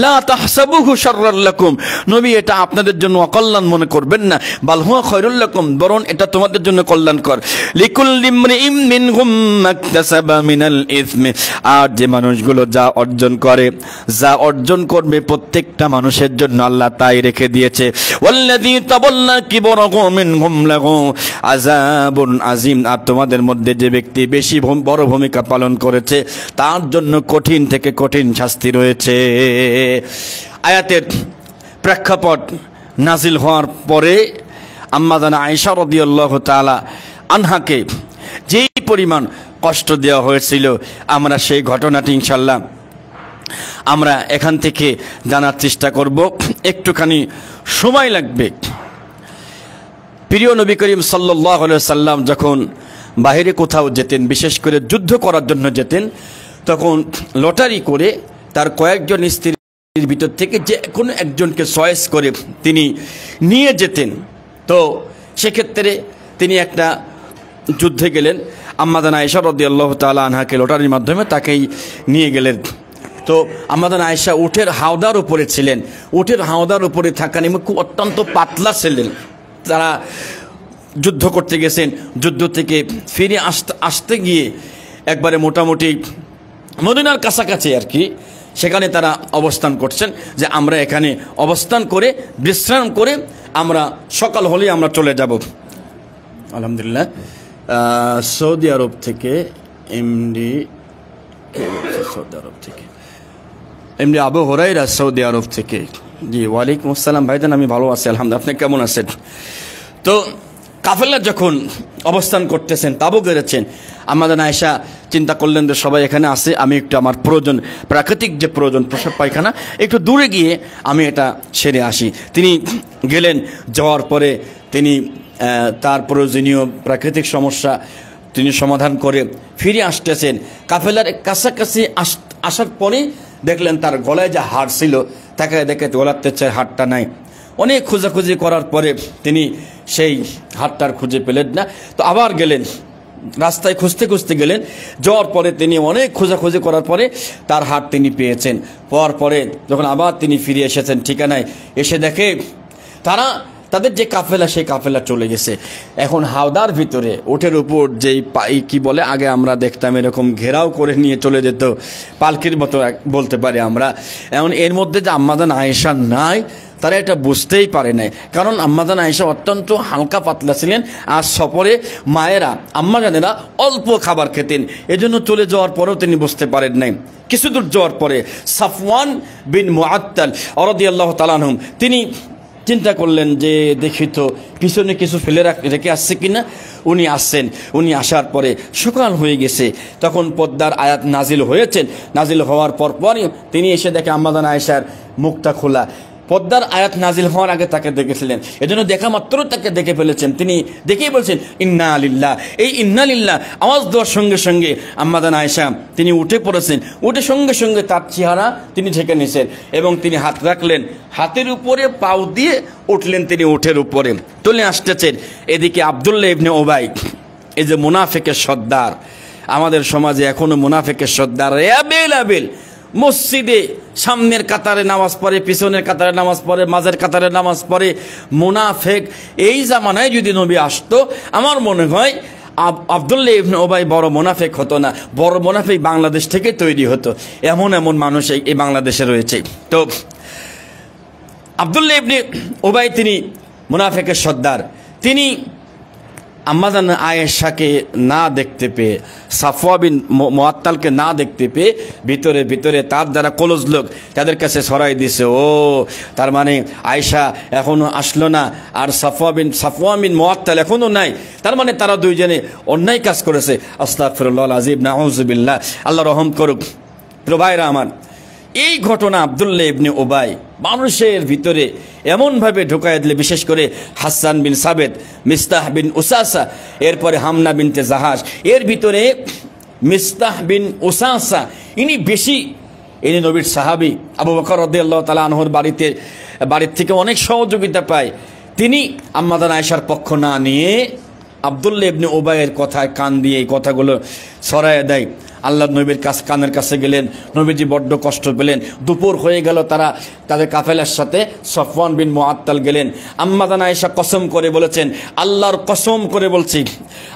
লা তাহসাবুহু শাররাল লাকুম, নবী এটা আপনাদের জন্য অকল্যাণ মনে করবেন না, বাল হুয়া খায়রুল লাকুম, বরং এটা তোমাদের জন্য কল্যাণকর। লিকুল্লি ইমরিইম মিনহুম মাকতাসাবা মিনাল ইসমি, আর যে মানুষগুলো যা অর্জন করবে প্রত্যেকটা মানুষের জন্য আল্লাহ তাই রেখে দিয়েছে। ওয়াল্লাযী তাওয়াল্লা কিবরাহু মিনহুম লাহু আযাবুন আযীম, আর তোমাদের মধ্যে যে ব্যক্তি বেশি বড় ভূমিকা পালন করেছে তার জন্য কঠিন থেকে কঠিন শাস্তি রয়েছে। আয়াতের প্রেক্ষাপট নাজিল হওয়ার পরে আম্মা জান আয়েশা রাদিয়াল্লাহু তাআলা আনহাকে যেই পরিমাণ কষ্ট দেওয়া হয়েছিল, আমরা সেই ঘটনাটি ইনশাআল্লাহ আমরা এখান থেকে জানার চেষ্টা করব, একটুখানি সময় লাগবে। প্রিয় নবী করিম সাল্লাল্লাহু আলাইহি সাল্লাম যখন বাইরে কোথাও যেতেন, বিশেষ করে যুদ্ধ করার জন্য যেতেন, তখন লটারি করে তার কয়েকজন স্ত্রীর ভিতর থেকে যে কোনো একজনকে চয়েস করে তিনি নিয়ে যেতেন। তো সেক্ষেত্রে তিনি একটা যুদ্ধে গেলেন, আম্মা জান আয়েশা রাদিয়াল্লাহু তাআলা আনহাকে লটারির মাধ্যমে তাকেই নিয়ে গেলেন। তো আম্মা জান আয়েশা উটের হাওদার উপরে ছিলেন, উটের হাওদার উপরে থাকা নিয়ে খুব অত্যন্ত পাতলা ছিলেন। তারা যুদ্ধ করতে গেছেন, যুদ্ধ থেকে ফিরে আসতে গিয়ে একবারে মোটামুটি মদিনার কাছাকাছি আর কি, সেখানে তারা অবস্থান করছেন যে আমরা এখানে অবস্থান করে বিশ্রাম করে আমরা সকাল হলেই আমরা চলে যাব। আলহামদুলিল্লাহ, সৌদি আরব থেকে এমডি আবু হুরায়রা সৌদি আরব থেকে। জি, ওয়ালাইকুম আসসালাম ভাইজান, আমি ভালো আছি আলহামদুলিল্লাহ, আপনি কেমন আছেন? তো কাফেলা যখন অবস্থান করতেছেন, তাবু গেড়েছেন, আম্মা জান আয়েশা চিন্তা করলেন যে সবাই এখানে আসে, আমি একটু আমার প্রয়োজন, প্রাকৃতিক যে প্রয়োজন প্রস্রাব পায়খানা, একটু দূরে গিয়ে আমি এটা সেরে আসি। তিনি গেলেন, যাওয়ার পরে তিনি তার প্রয়োজনীয় প্রাকৃতিক সমস্যা তিনি সমাধান করে ফিরে আসতেছেন। কাফেলার কাছাকাছি আসার পরে দেখলেন তার গলায় যে হাড় ছিল, তাকে দেখে গলাতে চায় হাড়টা নাই। অনেক খোঁজাখুঁজি করার পরে তিনি সেই হাড়টার খুঁজে পেলেন না। তো আবার গেলেন, রাস্তায় খুঁজতে খুঁজতে গেলেন। যাওয়ার পরে তিনি অনেক খোঁজাখুঁজি করার পরে তার হাড় তিনি পেয়েছেন। পাওয়ার পরে যখন আবার তিনি ফিরে এসেছেন ঠিকানায়, এসে দেখে তাদের যে কাফেলা, সেই কাফেলা চলে গেছে। এখন হাওদার ভিতরে ওঠের উপর যেই কি বলে, আগে আমরা দেখতাম এরকম ঘেরাও করে নিয়ে চলে যেত, পালকির মতো বলতে পারি আমরা। এখন এর মধ্যে যে আম্মাজান আয়েশা নাই, তারা এটা বুঝতেই পারে নাই, কারণ আম্মাজান আয়েশা অত্যন্ত হালকা পাতলা ছিলেন। আর সফরে মায়েরা, আম্মাজানেরা অল্প খাবার খেতেন, এজন্য চলে যাওয়ার পরেও তিনি বুঝতে পারেন নাই। কিছু দূর যাওয়ার পরে সাফওয়ান বিন মুআত্তাল রাদিয়াল্লাহু তাআলা আনহু তিনি চিন্তা করলেন যে দেখি তো পিছনে কিছু ফেলে রেখে আসছে কিনা। উনি আসছেন, উনি আসার পরে সকাল হয়ে গেছে। তখন পর্দার আয়াত নাজিল হয়েছেন। নাজিল হওয়ার পরই তিনি এসে দেখে আম্মাজান আয়েশার মুখটা খোলা। পর্দার আয়াত নাজিল হওয়ার আগে তাকে দেখেছিলেন, এজন্য দেখা মাত্র তাকে দেখে ফেলেছেন। তিনি দেখেই বলছেন ইন্না লিল্লাহ। এই ইন্না লিল্লাহ আওয়াজ দেওয়ার সঙ্গে সঙ্গে আম্মাজান আয়েশা তিনি উঠে পড়েছেন। উঠে সঙ্গে সঙ্গে তার চেহারা তিনি ঢেকে নিয়েছেন এবং তিনি হাত রাখলেন, হাতের উপরে পাও দিয়ে উঠলেন তিনি উঠের উপরে চলে আসতেছেন। এদিকে আব্দুল্লাহ ইবনে উবাই, এই যে মুনাফিকের সর্দার, আমাদের সমাজে এখনো মুনাফিকের সর্দার অ্যাভেলেবেল। মসজিদে সামনের কাতারে নামাজ পড়ে, পিছনের কাতারে নামাজ পড়ে, মাঝের কাতারে নামাজ পড়ে। মুনাফিক এই জামানায় যদি নবী আসতো, আমার মনে হয় আব্দুল্লাহ ইবনে উবাই বড় মুনাফিক হতো না, বড় মুনাফিক বাংলাদেশ থেকে তৈরি হতো। এমন এমন মানুষ এই বাংলাদেশে রয়েছে। তো আব্দুল্লাহ ইবনে উবাই তিনি মুনাফিকের সর্দার। তিনি আম্মাজান আয়েশাকে না দেখতে পেয়ে, সাফওয়া বিন মুআত্তালকে না দেখতে পেয়ে ভিতরে ভিতরে তার যারা ক্লোজ লোক তাদের কাছে ছড়াই দিছে, ও তার মানে আয়েশা এখনো আসলো না, আর সাফওয়া বিন মুআত্তাল এখনো নাই, তার মানে তারা দুইজনে অন্যায় কাজ করেছে। আস্তাগফিরুল্লাহ আযীম, নাউযুবিল্লাহ, আল্লাহ রহম করুক। প্রিয় ভাইরা আমার, এই ঘটনা আব্দুল্লাহ ইবনে উবাই মানুষের ভিতরে এমনভাবে ঢুকায় দিলে, বিশেষ করে হাসান বিন সাবেত, মিস্তাহ বিন উসাসা, এরপরে হামনা বিনতে জাহাজ, এর ভিতরে মিস্তাহ বিন উসাসা ইনি নবীর সাহাবী। আবু বকর রাদিয়াল্লাহু তাআলা আনহুর বাড়ির থেকে অনেক সহযোগিতা পায়। তিনি আম্মাজান আয়েশার পক্ষ না নিয়ে আব্দুল্লাহ ইবনে উবাইয়ের কথায় কান দিয়ে এই কথাগুলো ছড়ায় দেয়। আল্লাহ নবীর কানের কাছে গেলেন, নবীজি বড্ড কষ্ট পেলেন। দুপুর হয়ে গেল, তাদের কাফেলার সাথে সাফওয়ান বিন মুআত্তাল গেলেন। আম্মাজান আয়েশা কসম করে বলেছেন, আল্লাহর কসম করে বলছি,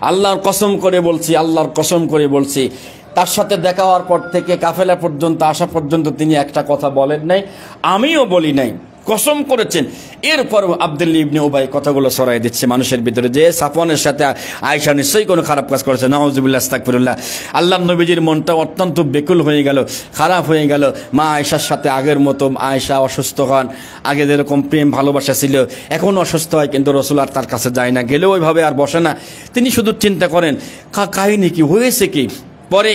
আল্লাহর কসম করে বলছি, আল্লাহর কসম করে বলছি, তার সাথে দেখা হওয়ার পর থেকে কাফেলা পর্যন্ত আসা পর্যন্ত তিনি একটা কথা বলেন নাই, আমিও বলি নাই, কসম করেছেন। এরপর আব্দুল্লাহ ইবনে উবাই কথাগুলো ছড়াই দিচ্ছে মানুষের ভিতরে যে সাফওয়ানের সাথে আয়েশা নিশ্চয়ই কোনো খারাপ কাজ করেছে। নাউযুবিল্লাহ, আস্তাগফিরুল্লাহ। আল্লাহ নবীজির মনটা অত্যন্ত বেকুল হয়ে গেল, খারাপ হয়ে গেল। মা আয়েশার সাথে আগের মতো আয়েশা অসুস্থ হন, আগে যেরকম প্রেম ভালোবাসা ছিল এখন অসুস্থ হয়, কিন্তু রাসূল আর তার কাছে যায় না, গেলেও ওইভাবে আর বসে না। তিনি শুধু চিন্তা করেন কাহিনী কি হয়েছে কি। পরে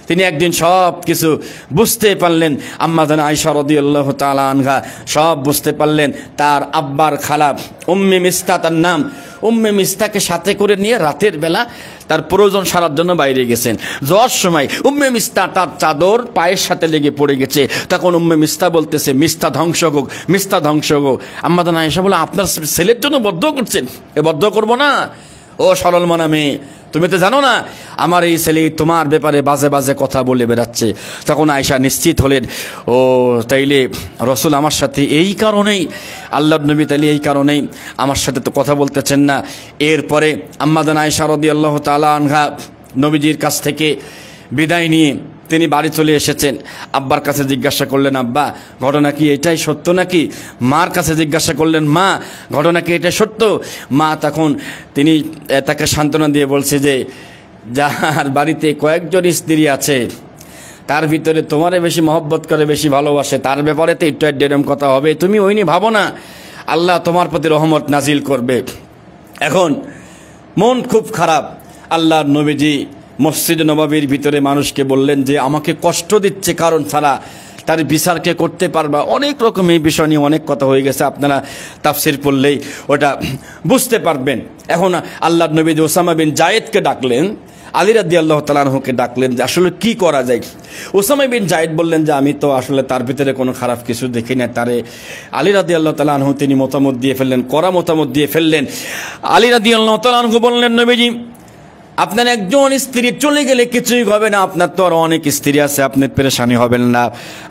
তিনি একদিন সব কিছু বুঝতে পারলেন। আম্মাজান আয়েশা রাদিয়াল্লাহু তাআলা আনহা সব বুঝতে পারলেন। তার আব্বার খালা উম্মে মিস্তা, তার নাম, উম্মে মিস্তাকে সাথে করে নিয়ে রাতের বেলা তার প্রয়োজন সারার জন্য বাইরে গেছেন। যাওয়ার সময় উম্মে মিস্তা তার চাদর পায়ের সাথে লেগে পড়ে গেছে। তখন উম্মে মিস্তা বলতেছে, মিস্তা ধ্বংস হোক, মিস্তা ধ্বংস হোক। আম্মাজান আয়েশা বলে, আপনার ছেলের জন্য বদ্ধ করছেন? এ বদ্ধ করবো না, ও সরল মনা মেয়ে, তুমি তো জানো না আমার এই ছেলে তোমার ব্যাপারে বাজে বাজে কথা বলে বেড়াচ্ছে। তখন আয়েশা নিশ্চিত হলেন, ও তাইলে রাসূল আমার সাথে এই কারণেই, আল্লাহর নবী তাইলে এই কারণেই আমার সাথে তো কথা বলতেছেন না। এরপরে আম্মাজান আয়েশা রাদিয়াল্লাহু তাআলা আনহা নবীজির কাছ থেকে বিদায় নিয়ে তিনি বাড়ি চলে এসেছেন। আব্বার কাছে জিজ্ঞাসা করলেন, আব্বা ঘটনা কি এটাই সত্য নাকি? মার কাছে জিজ্ঞাসা করলেন, মা ঘটনা কি এটা সত্য? মা তখন তাকে সান্ত্বনা দিয়ে বলছে যে যার বাড়িতে কয়েকজন স্ত্রী আছে তার ভিতরে তোমারে বেশি মহব্বত করে, বেশি ভালোবাসে, তার ব্যাপারে তো একটু এরকম কথা হবে, তুমি ওই নিয়ে ভাবো না, আল্লাহ তোমার প্রতি রহমত নাজিল করবে। এখন মন খুব খারাপ। আল্লাহর নবীজি মসজিদ নববীর ভিতরে মানুষকে বললেন যে আমাকে কষ্ট দিচ্ছে কারণ ছাড়া তার বিচার কে করতে পারবা, অনেক রকম এই বিষয় নিয়ে অনেক কথা হয়ে গেছে, আপনারা তাফসীর পড়লেই ওটা বুঝতে পারবেন। এখন আল্লাহর নবী ওসামা বিন জায়েদকে ডাকলেন, আলী রাদিয়াল্লাহু তাআলা আনহুকে ডাকলেন যে আসলে কি করা যায়। ওসামা বিন জায়েদ বললেন যে আমি তো আসলে তার ভিতরে কোনো খারাপ কিছু দেখি না। তারে আলী রাদিয়াল্লাহু তাআলা আনহু তিনি মতামত দিয়ে ফেললেন, কড়া মতামত দিয়ে ফেললেন। আলী রাদিয়াল্লাহু তাআলা আনহু বললেন, নবীজি আপনার একজন স্ত্রী চলে গেলে কিছুই হবে না, আপনার তো আরো অনেক স্ত্রী আছে, আপনি পেরেশানি হবেন না।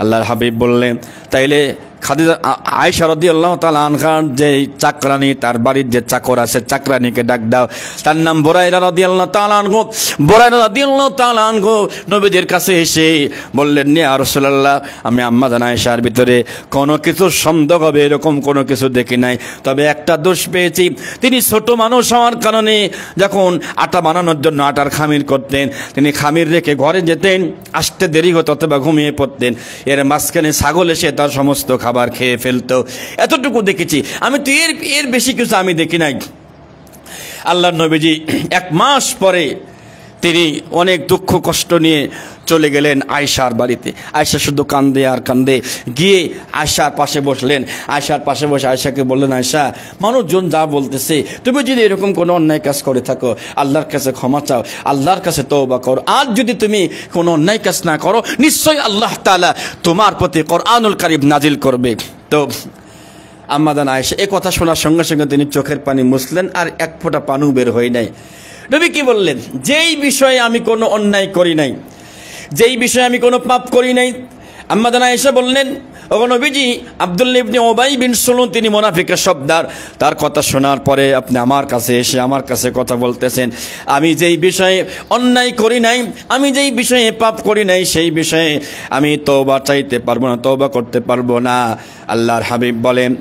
আল্লাহর হাবিব বললেন তাইলে খাদিজা আয়েশা রাদিয়াল্লাহু তাআলা আনহার যে চাকরানী, তার বাড়ির যে চাকর আছে চাকরানীকে ডাক দাও, তার নাম বুরাইরা রাদিয়াল্লাহু তাআলা আনহু। বুরাইরা রাদিয়াল্লাহু তাআলা আনহু নবীদের কাছে এসে বললেন, ইয়া রাসূলুল্লাহ আমি আম্মা জান আয়েশার ভিতরে কোনো কিছু সন্দেহ হবে এরকম কোনো কিছু দেখি নাই, তবে একটা দোষ পেয়েছি, তিনি ছোট মানুষ হওয়ার কারণে যখন আটা বানানোর জন্য আটার খামির করতেন, তিনি খামির রেখে ঘরে যেতেন, আসতে দেরি হতো অথবা ঘুমিয়ে পড়তেন, এর মাঝখানে ছাগল এসে তার সমস্ত খাবার খেয়ে ফেলতো, এতটুকু দেখেছি, আমি তো এর বেশি কিছু আমি দেখি নাই। আল্লাহর নবীজি 1 মাস পরে তিনি অনেক দুঃখ কষ্ট নিয়ে চলে গেলেন আয়েশার বাড়িতে। আয়েশা শুধু কান্দে আর কান্দে, গিয়ে আয়েশার পাশে বসলেন। আয়েশার পাশে বসে আয়েশাকে বললেন, আয়েশা মানুষজন যা বলতেছে, তুমি যদি এরকম কোনো অন্যায় কাজ করে থাকো আল্লাহর কাছে ক্ষমা চাও, আল্লাহর কাছে তওবা করো, আর যদি তুমি কোনো অন্যায় কাজ না করো নিশ্চয়ই আল্লাহ তাআলা তোমার প্রতি কোরআনুল কারীম নাজিল করবে। তো আম্মা জান আয়েশা এই কথা শোনার সঙ্গে সঙ্গে তিনি চোখের পানি মুছলেন, আর এক ফোঁটা পানিও বের হয় নাই। নবী কি বললেন, যেই বিষয়ে আমি কোনো অন্যায় করি নাই, যেই বিষয়ে আমি কোনো পাপ করি নাই, আম্মা জান আয়েশা বললেন, ওগো নবীজি আব্দুল্লাহ ইবনে উবাই বিন সুলুল তিনি মুনাফিকের সর্দার, তার কথা শোনার পরে আপনি আমার কাছে এসে আমার কাছে কথা বলতেছেন, আমি যেই বিষয়ে অন্যায় করি নাই, আমি যেই বিষয়ে পাপ করি নাই সেই বিষয়ে আমি তওবা চাইতে পারবো না, তওবা করতে পারবো না। আল্লাহর হাবিব বলেন,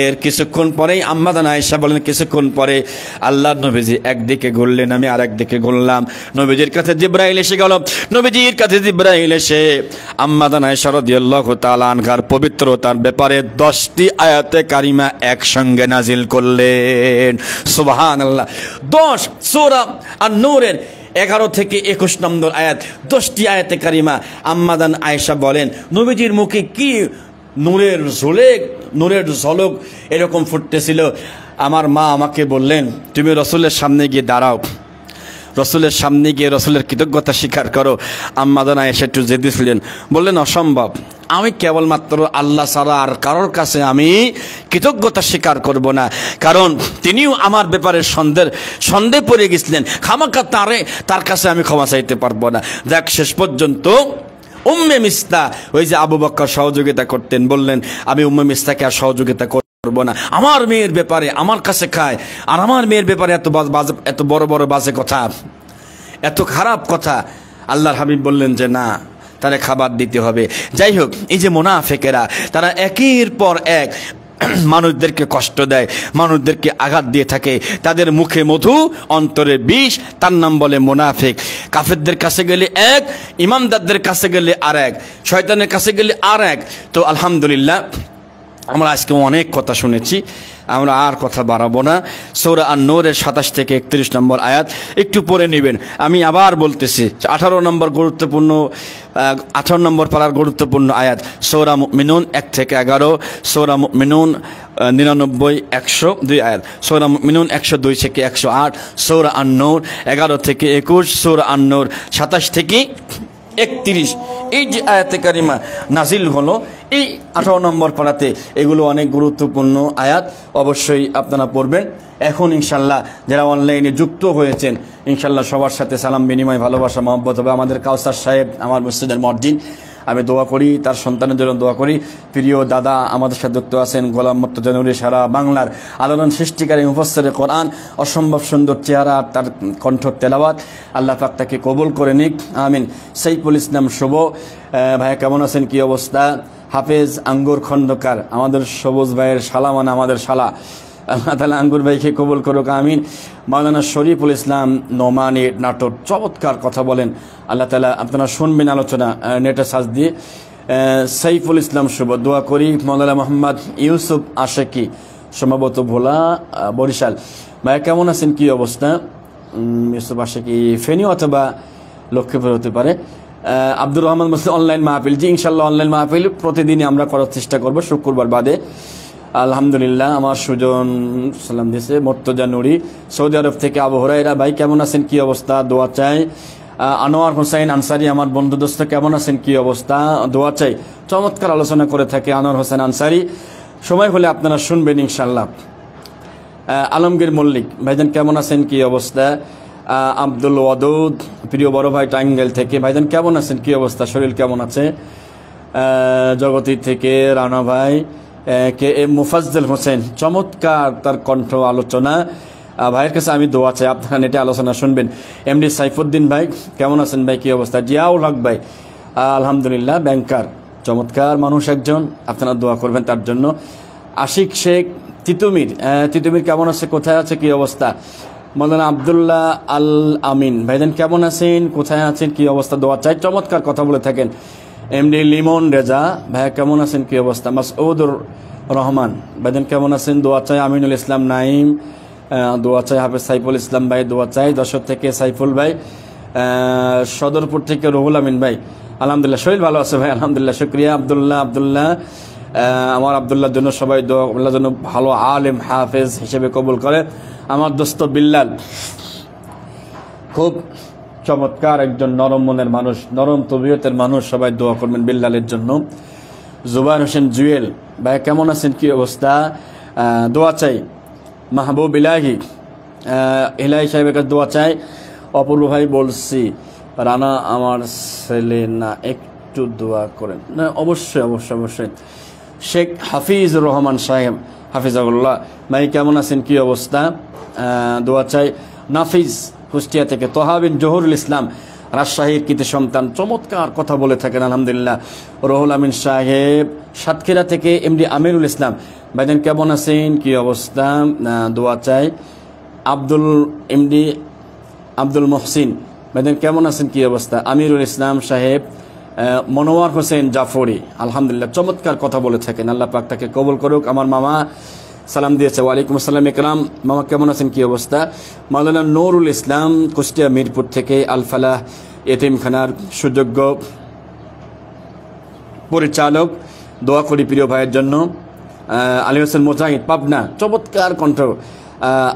এর কিছুক্ষণ পরেই আম্মা জান আয়েশা বলেন, কিছুক্ষণ পরে আল্লাহর নবীজি একদিকে ঘুরলেন, আমি আরেক দিকে ঘুরলাম, নবীজির কাছে জিবরাইল এসে গেল। নবীজির কাছে জিবরাইল এসে আম্মা জান আয়েশা রাদিয়াল্লাহু তাআলা আনহার পবিত্রতার ব্যাপারে 10টি আয়াতে কারিমা একসঙ্গে নাজিল করলেন। সুবহানাল্লাহ। 10 সূরা আন-নূরের 11 থেকে 21 নম্বর আয়াত, 10টি আয়াতে কারিমা। আম্মা জান আয়েশা বলেন, নবীজির মুখে কি নূরের ঝলক এরকম ফুটতেছিল। আমার মা আমাকে বললেন, তুমি রসুলের সামনে গিয়ে দাঁড়াও, রসুলের সামনে গিয়ে রসুলের কৃতজ্ঞতা স্বীকার করো। আম্মা জান আয়েশা একটু জেদি ছিলেন, বললেন অসম্ভব, আমি কেবলমাত্র আল্লাহ ছাড়া আর কারোর কাছে আমি কৃতজ্ঞতা স্বীকার করব না, কারণ তিনিও আমার ব্যাপারে সন্দেহ পড়ে গেছিলেন, খামাখা তার কাছে আমি ক্ষমা চাইতে পারবো না। যাক, শেষ পর্যন্ত উম্মে মিস্তা, ওই যে আবু বকর সহযোগিতা করতেন, বললেন আমি উম্মে মিস্তাকে আর সহযোগিতা করব না, আমার মেয়ের ব্যাপারে আমার কাছে খায়, আর আমার মেয়ের ব্যাপারে এত বড় বড় বাজে কথা, এত খারাপ কথা। আল্লাহর হাবিব বললেন যে না, তারে খাবার দিতে হবে। যাই হোক, এই যে মুনাফিকেরা, তারা একের পর এক মানুষদেরকে কষ্ট দেয়, মানুষদেরকে আঘাত দিয়ে থাকে, তাদের মুখে মধু অন্তরে বিষ, তার নাম বলে মুনাফিক। কাফেরদের কাছে গেলে এক, ইমানদারদের কাছে গেলে আর এক, শয়তানের কাছে গেলে আর এক। তো আলহামদুলিল্লাহ আমরা আজকে অনেক কথা শুনেছি, আমরা আর কথা বাড়াবো না। সূরা আন-নূরের 27 থেকে 31 নম্বর আয়াত একটু পড়ে নেবেন। আমি আবার বলতেছি, 18 নম্বর পারার গুরুত্বপূর্ণ আয়াত, সূরা মুমিনুন 1 থেকে 11, সূরা মুমিনুন 99, 100 2 আয়াত, সূরা মুমিনুন 102 থেকে 108, সূরা আন-নূর 11 থেকে 21, সূরা আন-নূর 27 থেকে 31। এই যে আয়াতে কারিমা নাজিল হলো এই 18 নম্বর পারাতে, এগুলো অনেক গুরুত্বপূর্ণ আয়াত, অবশ্যই আপনারা পড়বেন। এখন ইনশাল্লাহ যারা অনলাইনে যুক্ত হয়েছেন, ইনশাল্লাহ সবার সাথে সালাম বিনিময়, ভালোবাসা, মহব্বত হবে। আমাদের কাউসার সাহেব আমার মসজিদের মর্জিন, আমি দোয়া করি, তার সন্তানের জন্য দোয়া করি। প্রিয় দাদা আমাদের সাথে যুক্ত আছেন গোলাম মুর্তজা নূরী, সারা বাংলার আলোড়ন সৃষ্টিকারী মুফাসসিরে কোরআন, অসম্ভব সুন্দর চেহারা, তার কণ্ঠ তেলাওয়াত, আল্লাহ পাক তাকে কবুল করে নিক, আমিন। সাইফুল ইসলাম শুভ ভাইয়া কেমন আছেন, কি অবস্থা? হাফেজ আঙ্গুর খন্দকার, আমাদের সবুজ ভাইয়ের শালা, মানে আমাদের শালা, আল্লাহ তাআলা আঙ্গুর ভাইকে কবুল করুক, আমিন। মাওলানা শরীফুল ইসলাম নোমানী নাটোর, চমৎকার কথা বলেন, আল্লাহ তাআলা। আপনারা শুনবেন আলোচনা নেটে সার্চ দিয়ে। সাইফুল ইসলাম শুভ, দোয়া করি। মাওলানা মোহাম্মদ ইউসুফ আশেকি, সম্ভবত ভোলা, বরিশাল, ভাইয়া কেমন আছেন, কি অবস্থা? ইউসুফ আশেকি ফেনী অথবা লক্ষ্মীপুর হতে পারে। আব্দুর রহমান বলছে অনলাইন মাহফিল। জি ইনশাল্লাহ অনলাইন মাহফিল প্রতিদিনই আমরা করার চেষ্টা করব, শুক্রবার বাদে। আলহামদুলিল্লাহ। আমার সুজন সালাম দিয়েছে। মর্তজা নুরি সৌদি আরব থেকে। আবু হুরায়রা ভাই কেমন আছেন, কি অবস্থা, দোয়া চাই। আনোয়ার হোসেন আনসারি আমার বন্ধু দোস্ত কেমন আছেন, কি অবস্থা, দোয়া চাই। চমৎকার আলোচনা করে থাকে আনোয়ার হোসেন আনসারি, সময় হলে আপনারা শুনবেন ইনশাল্লাহ। আলমগীর মল্লিক ভাইজান কেমন আছেন, কি অবস্থা। আব্দুল ওয়াদুদ প্রিয় বড় ভাই টাঙ্গাইল থেকে, ভাইজান কেমন আছেন, কি অবস্থা, শরীর কেমন আছে। জগতী থেকে রানা ভাই। কে এম মুফাজ্জল হোসেন চমৎকার তার কণ্ঠ আলোচনা, ভাইয়ের কাছে আমি দোয়া চাই, আপনারা নেটে আলোচনা শুনবেন। এমডি সাইফুদ্দিন ভাই কেমন আছেন ভাই, কি অবস্থা। জিয়াউল হক ভাই আলহামদুলিল্লাহ ব্যাংকার, চমৎকার মানুষ একজন, আপনারা দোয়া করবেন তার জন্য। আশিক শেখ তিতুমির, তিতুমির কেমন আছে, কোথায় আছে, কি অবস্থা। মৌলানা আবদুল্লাহ আল আমিন ভাইজান কেমন আছেন, কোথায় আছেন, কি অবস্থা, দোয়া চাই। চমৎকার কথা বলে থাকেন। এমডি লিমন রেজা ভাইয়া কেমন আছেন, কি অবস্থা। মাসউদুর রহমান ভাইজান কেমন আছেন, দোয়া চাই। আমিনুল ইসলাম নাইম দোয়া চাই। হাফেজ সাইফুল ইসলাম ভাই দোয়া চাই। দর্শক থেকে সাইফুল ভাই। সদরপুর থেকে রুহুল আমিন ভাই আলহামদুলিল্লাহ শরীর ভালো আছে ভাই, আলহামদুলিল্লাহ শুক্রিয়া। আবদুল্লাহ আমার আবদুল্লাহর জন্য সবাই দোয়া, আল্লাহর জন্য ভালো আলেম হাফেজ হিসেবে কবুল করে। আমার দোস্ত বিল্লাল খুব চমৎকার একজন নরম মনের মানুষ, নরম তবিয়তের মানুষ, সবাই দোয়া করবেন বিল্লালের জন্য। জুবাইর হোসেন জুয়েল ভাই কেমন আছেন, কি অবস্থা, দোয়া চাই। মাহবুব ইলাহি সাহেবের কাছে দোয়া চাই। অপূর্ব ভাই বলছি রানা আমার ছেলে না, একটু দোয়া করেন। না অবশ্যই অবশ্যই অবশ্যই। শেখ হাফিজুর রহমান সাহেব হাফিজাহুল্লাহ ভাই কেমন আছেন, কি অবস্থা, দোয়া চাই। নাফিজ কুষ্টিয়া থেকে। তোহা বিন জহুরুল ইসলাম রাজশাহীর কৃতি সন্তান, চমৎকার কথা বলে থাকেন আলহামদুলিল্লাহ। রুহুল আমিন সাহেব সাতক্ষীরা থেকে। এমডি আমিরুল ইসলাম ভাইজান কেমন আছেন, কি অবস্থা, দোয়া চাই। এমডি আব্দুল মহসিন ভাইজান কেমন আছেন, কি অবস্থা। আমিরুল ইসলাম সাহেব। মনোয়ার হোসেন জাফরি আলহামদুলিল্লাহ চমৎকার কথা বলে থাকেন, আল্লাহ পাক তাকে কবুল করুক। আমার মামা সালাম দিয়েছে, ওয়ালাইকুম আসসালাম ইকরাম। মামা কেমন আছেন, কি অবস্থা। মাওলানা নুরুল ইসলাম কুষ্টিয়া মিরপুর থেকে। আল ফালাহ এতিমখানার সুযোগ্য পরিচালক, দোয়া করি প্রিয় ভাইয়ের জন্য। আলী হোসেন মুজাহিদ পাবনা, চমৎকার কণ্ঠ,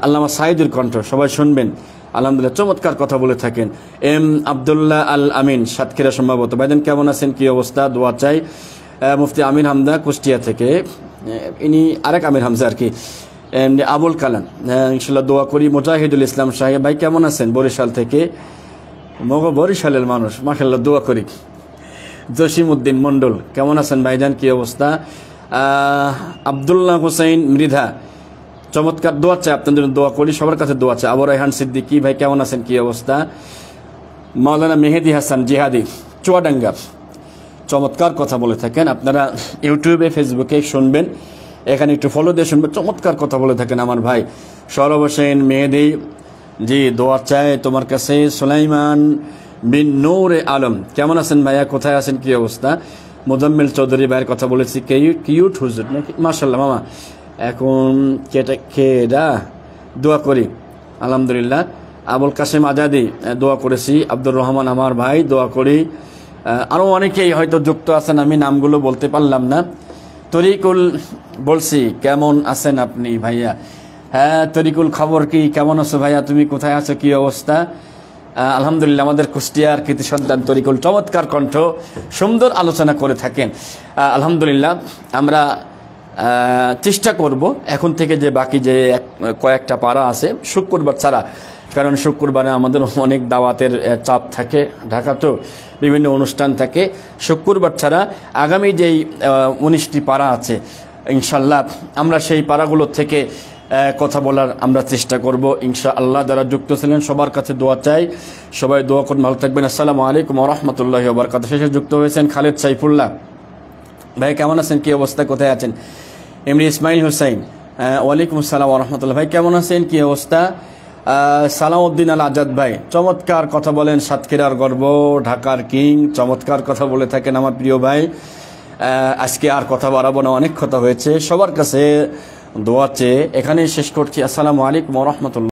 আল্লামা সাইদুর কণ্ঠ, সবাই শুনবেন আলহামদুলিল্লাহ চমৎকার কথা বলে থাকেন। এম আবদুল্লাহ আল আমিন সাতক্ষীরা সম্ভবত ভাইজান কেমন আছেন, কি অবস্থা, দোয়া চাই। মুফতি আমির হামদা কুষ্টিয়া থেকে, ইনি আরেক আমির হামজা আর কি। আবুল কালাম ইনশাল্লাহ দোয়া করি। মুজাহিদুল ইসলাম সাহেব ভাই কেমন আছেন, বরিশাল থেকে। বরিশালের মানুষ মাশাআল্লাহ দোয়া করি। জসিমউদ্দিন মন্ডল কেমন আছেন ভাইজান, কি অবস্থা। আবদুল্লাহ হোসেন মৃধা চমৎকার, দোয়া চাই আপনাদের জন্য, দোয়া করি, সবার কাছে দোয়া চাই। আবু রায়হান সিদ্দিকী ভাই কেমন আছেন, কি অবস্থা। মাওলানা মেহেদি হাসান জিহাদি চুয়াডাঙ্গা, চমৎকার কথা বলে থাকেন, আপনারা ইউটিউবে ফেসবুকে শুনবেন, এখানে একটু ফলো দিয়ে শুনবেন, চমৎকার কথা বলে থাকেন আমার ভাই। সৌরভ হোসেন মেহেদি জি দোয়া চাই তোমার কাছে। সুলাইমান বিন নূরে আলম কেমন আছেন ভাইয়া, কোথায় আছেন, কি অবস্থা। মুজাম্মিল চৌধুরী ভাইয়ের কথা বলেছি, কিউট হুজুর নাকি, মাশাআল্লাহ মামা। এখন কেডা দোয়া করি আলহামদুলিল্লাহ। আবুল কাসেম আজাদি দোয়া করেছি। আব্দুর রহমান আমার ভাই দোয়া করি। আরও অনেকেই হয়তো যুক্ত আছেন, আমি নামগুলো বলতে পারলাম না। তরিকুল বলছি কেমন আছেন আপনি ভাইয়া। হ্যাঁ তরিকুল খবর কি, কেমন আছো ভাইয়া, তুমি কোথায় আছো, কি অবস্থা। আলহামদুলিল্লাহ আমাদের কুষ্টিয়ার কৃতি সন্তান তরিকুল চমৎকার কণ্ঠ, সুন্দর আলোচনা করে থাকেন আলহামদুলিল্লাহ। আমরা চেষ্টা করব এখন থেকে যে বাকি যে কয়েকটা পাড়া আছে শুক্রবার ছাড়া, কারণ শুক্রবারে আমাদের অনেক দাওয়াতের চাপ থাকে, ঢাকা তো বিভিন্ন অনুষ্ঠান থাকে, শুক্রবার ছাড়া আগামী যেই 19টি পাড়া আছে ইনশাআল্লাহ আমরা সেই পাড়াগুলো থেকে কথা বলার আমরা চেষ্টা করব ইনশাআল্লাহ। যারা যুক্ত ছিলেন সবার কাছে দোয়া চাই, সবাই দোয়া করুন, ভালো থাকবেন। আসসালামু আলাইকুম ওয়া রাহমাতুল্লাহি ওয়া বারাকাতুহু। শেষে যুক্ত হয়েছেন খালেদ সাইফুল্লাহ ভাই কেমন আছেন, কি অবস্থা, কোথায় আছেন। এমনি ইসমাইল হুসাইন ওয়ালাইকুম আসসালাম ওয়া রাহমাতুল্লাহ ভাই কেমন আছেন, কি অবস্থা। সালাউদ্দিন আল আজাদ ভাই চমৎকার কথা বলেন, সাতক্ষীরার গর্ব, ঢাকার কিং, চমৎকার কথা বলে থাকেন আমার প্রিয় ভাই। আজকে আর কথা বাড়াবো না, অনেক কথা হয়েছে, সবার কাছে দোয়া চেয়ে এখানেই শেষ করছি। আসসালামু আলাইকুম ওয়া রাহমাতুল্লাহ।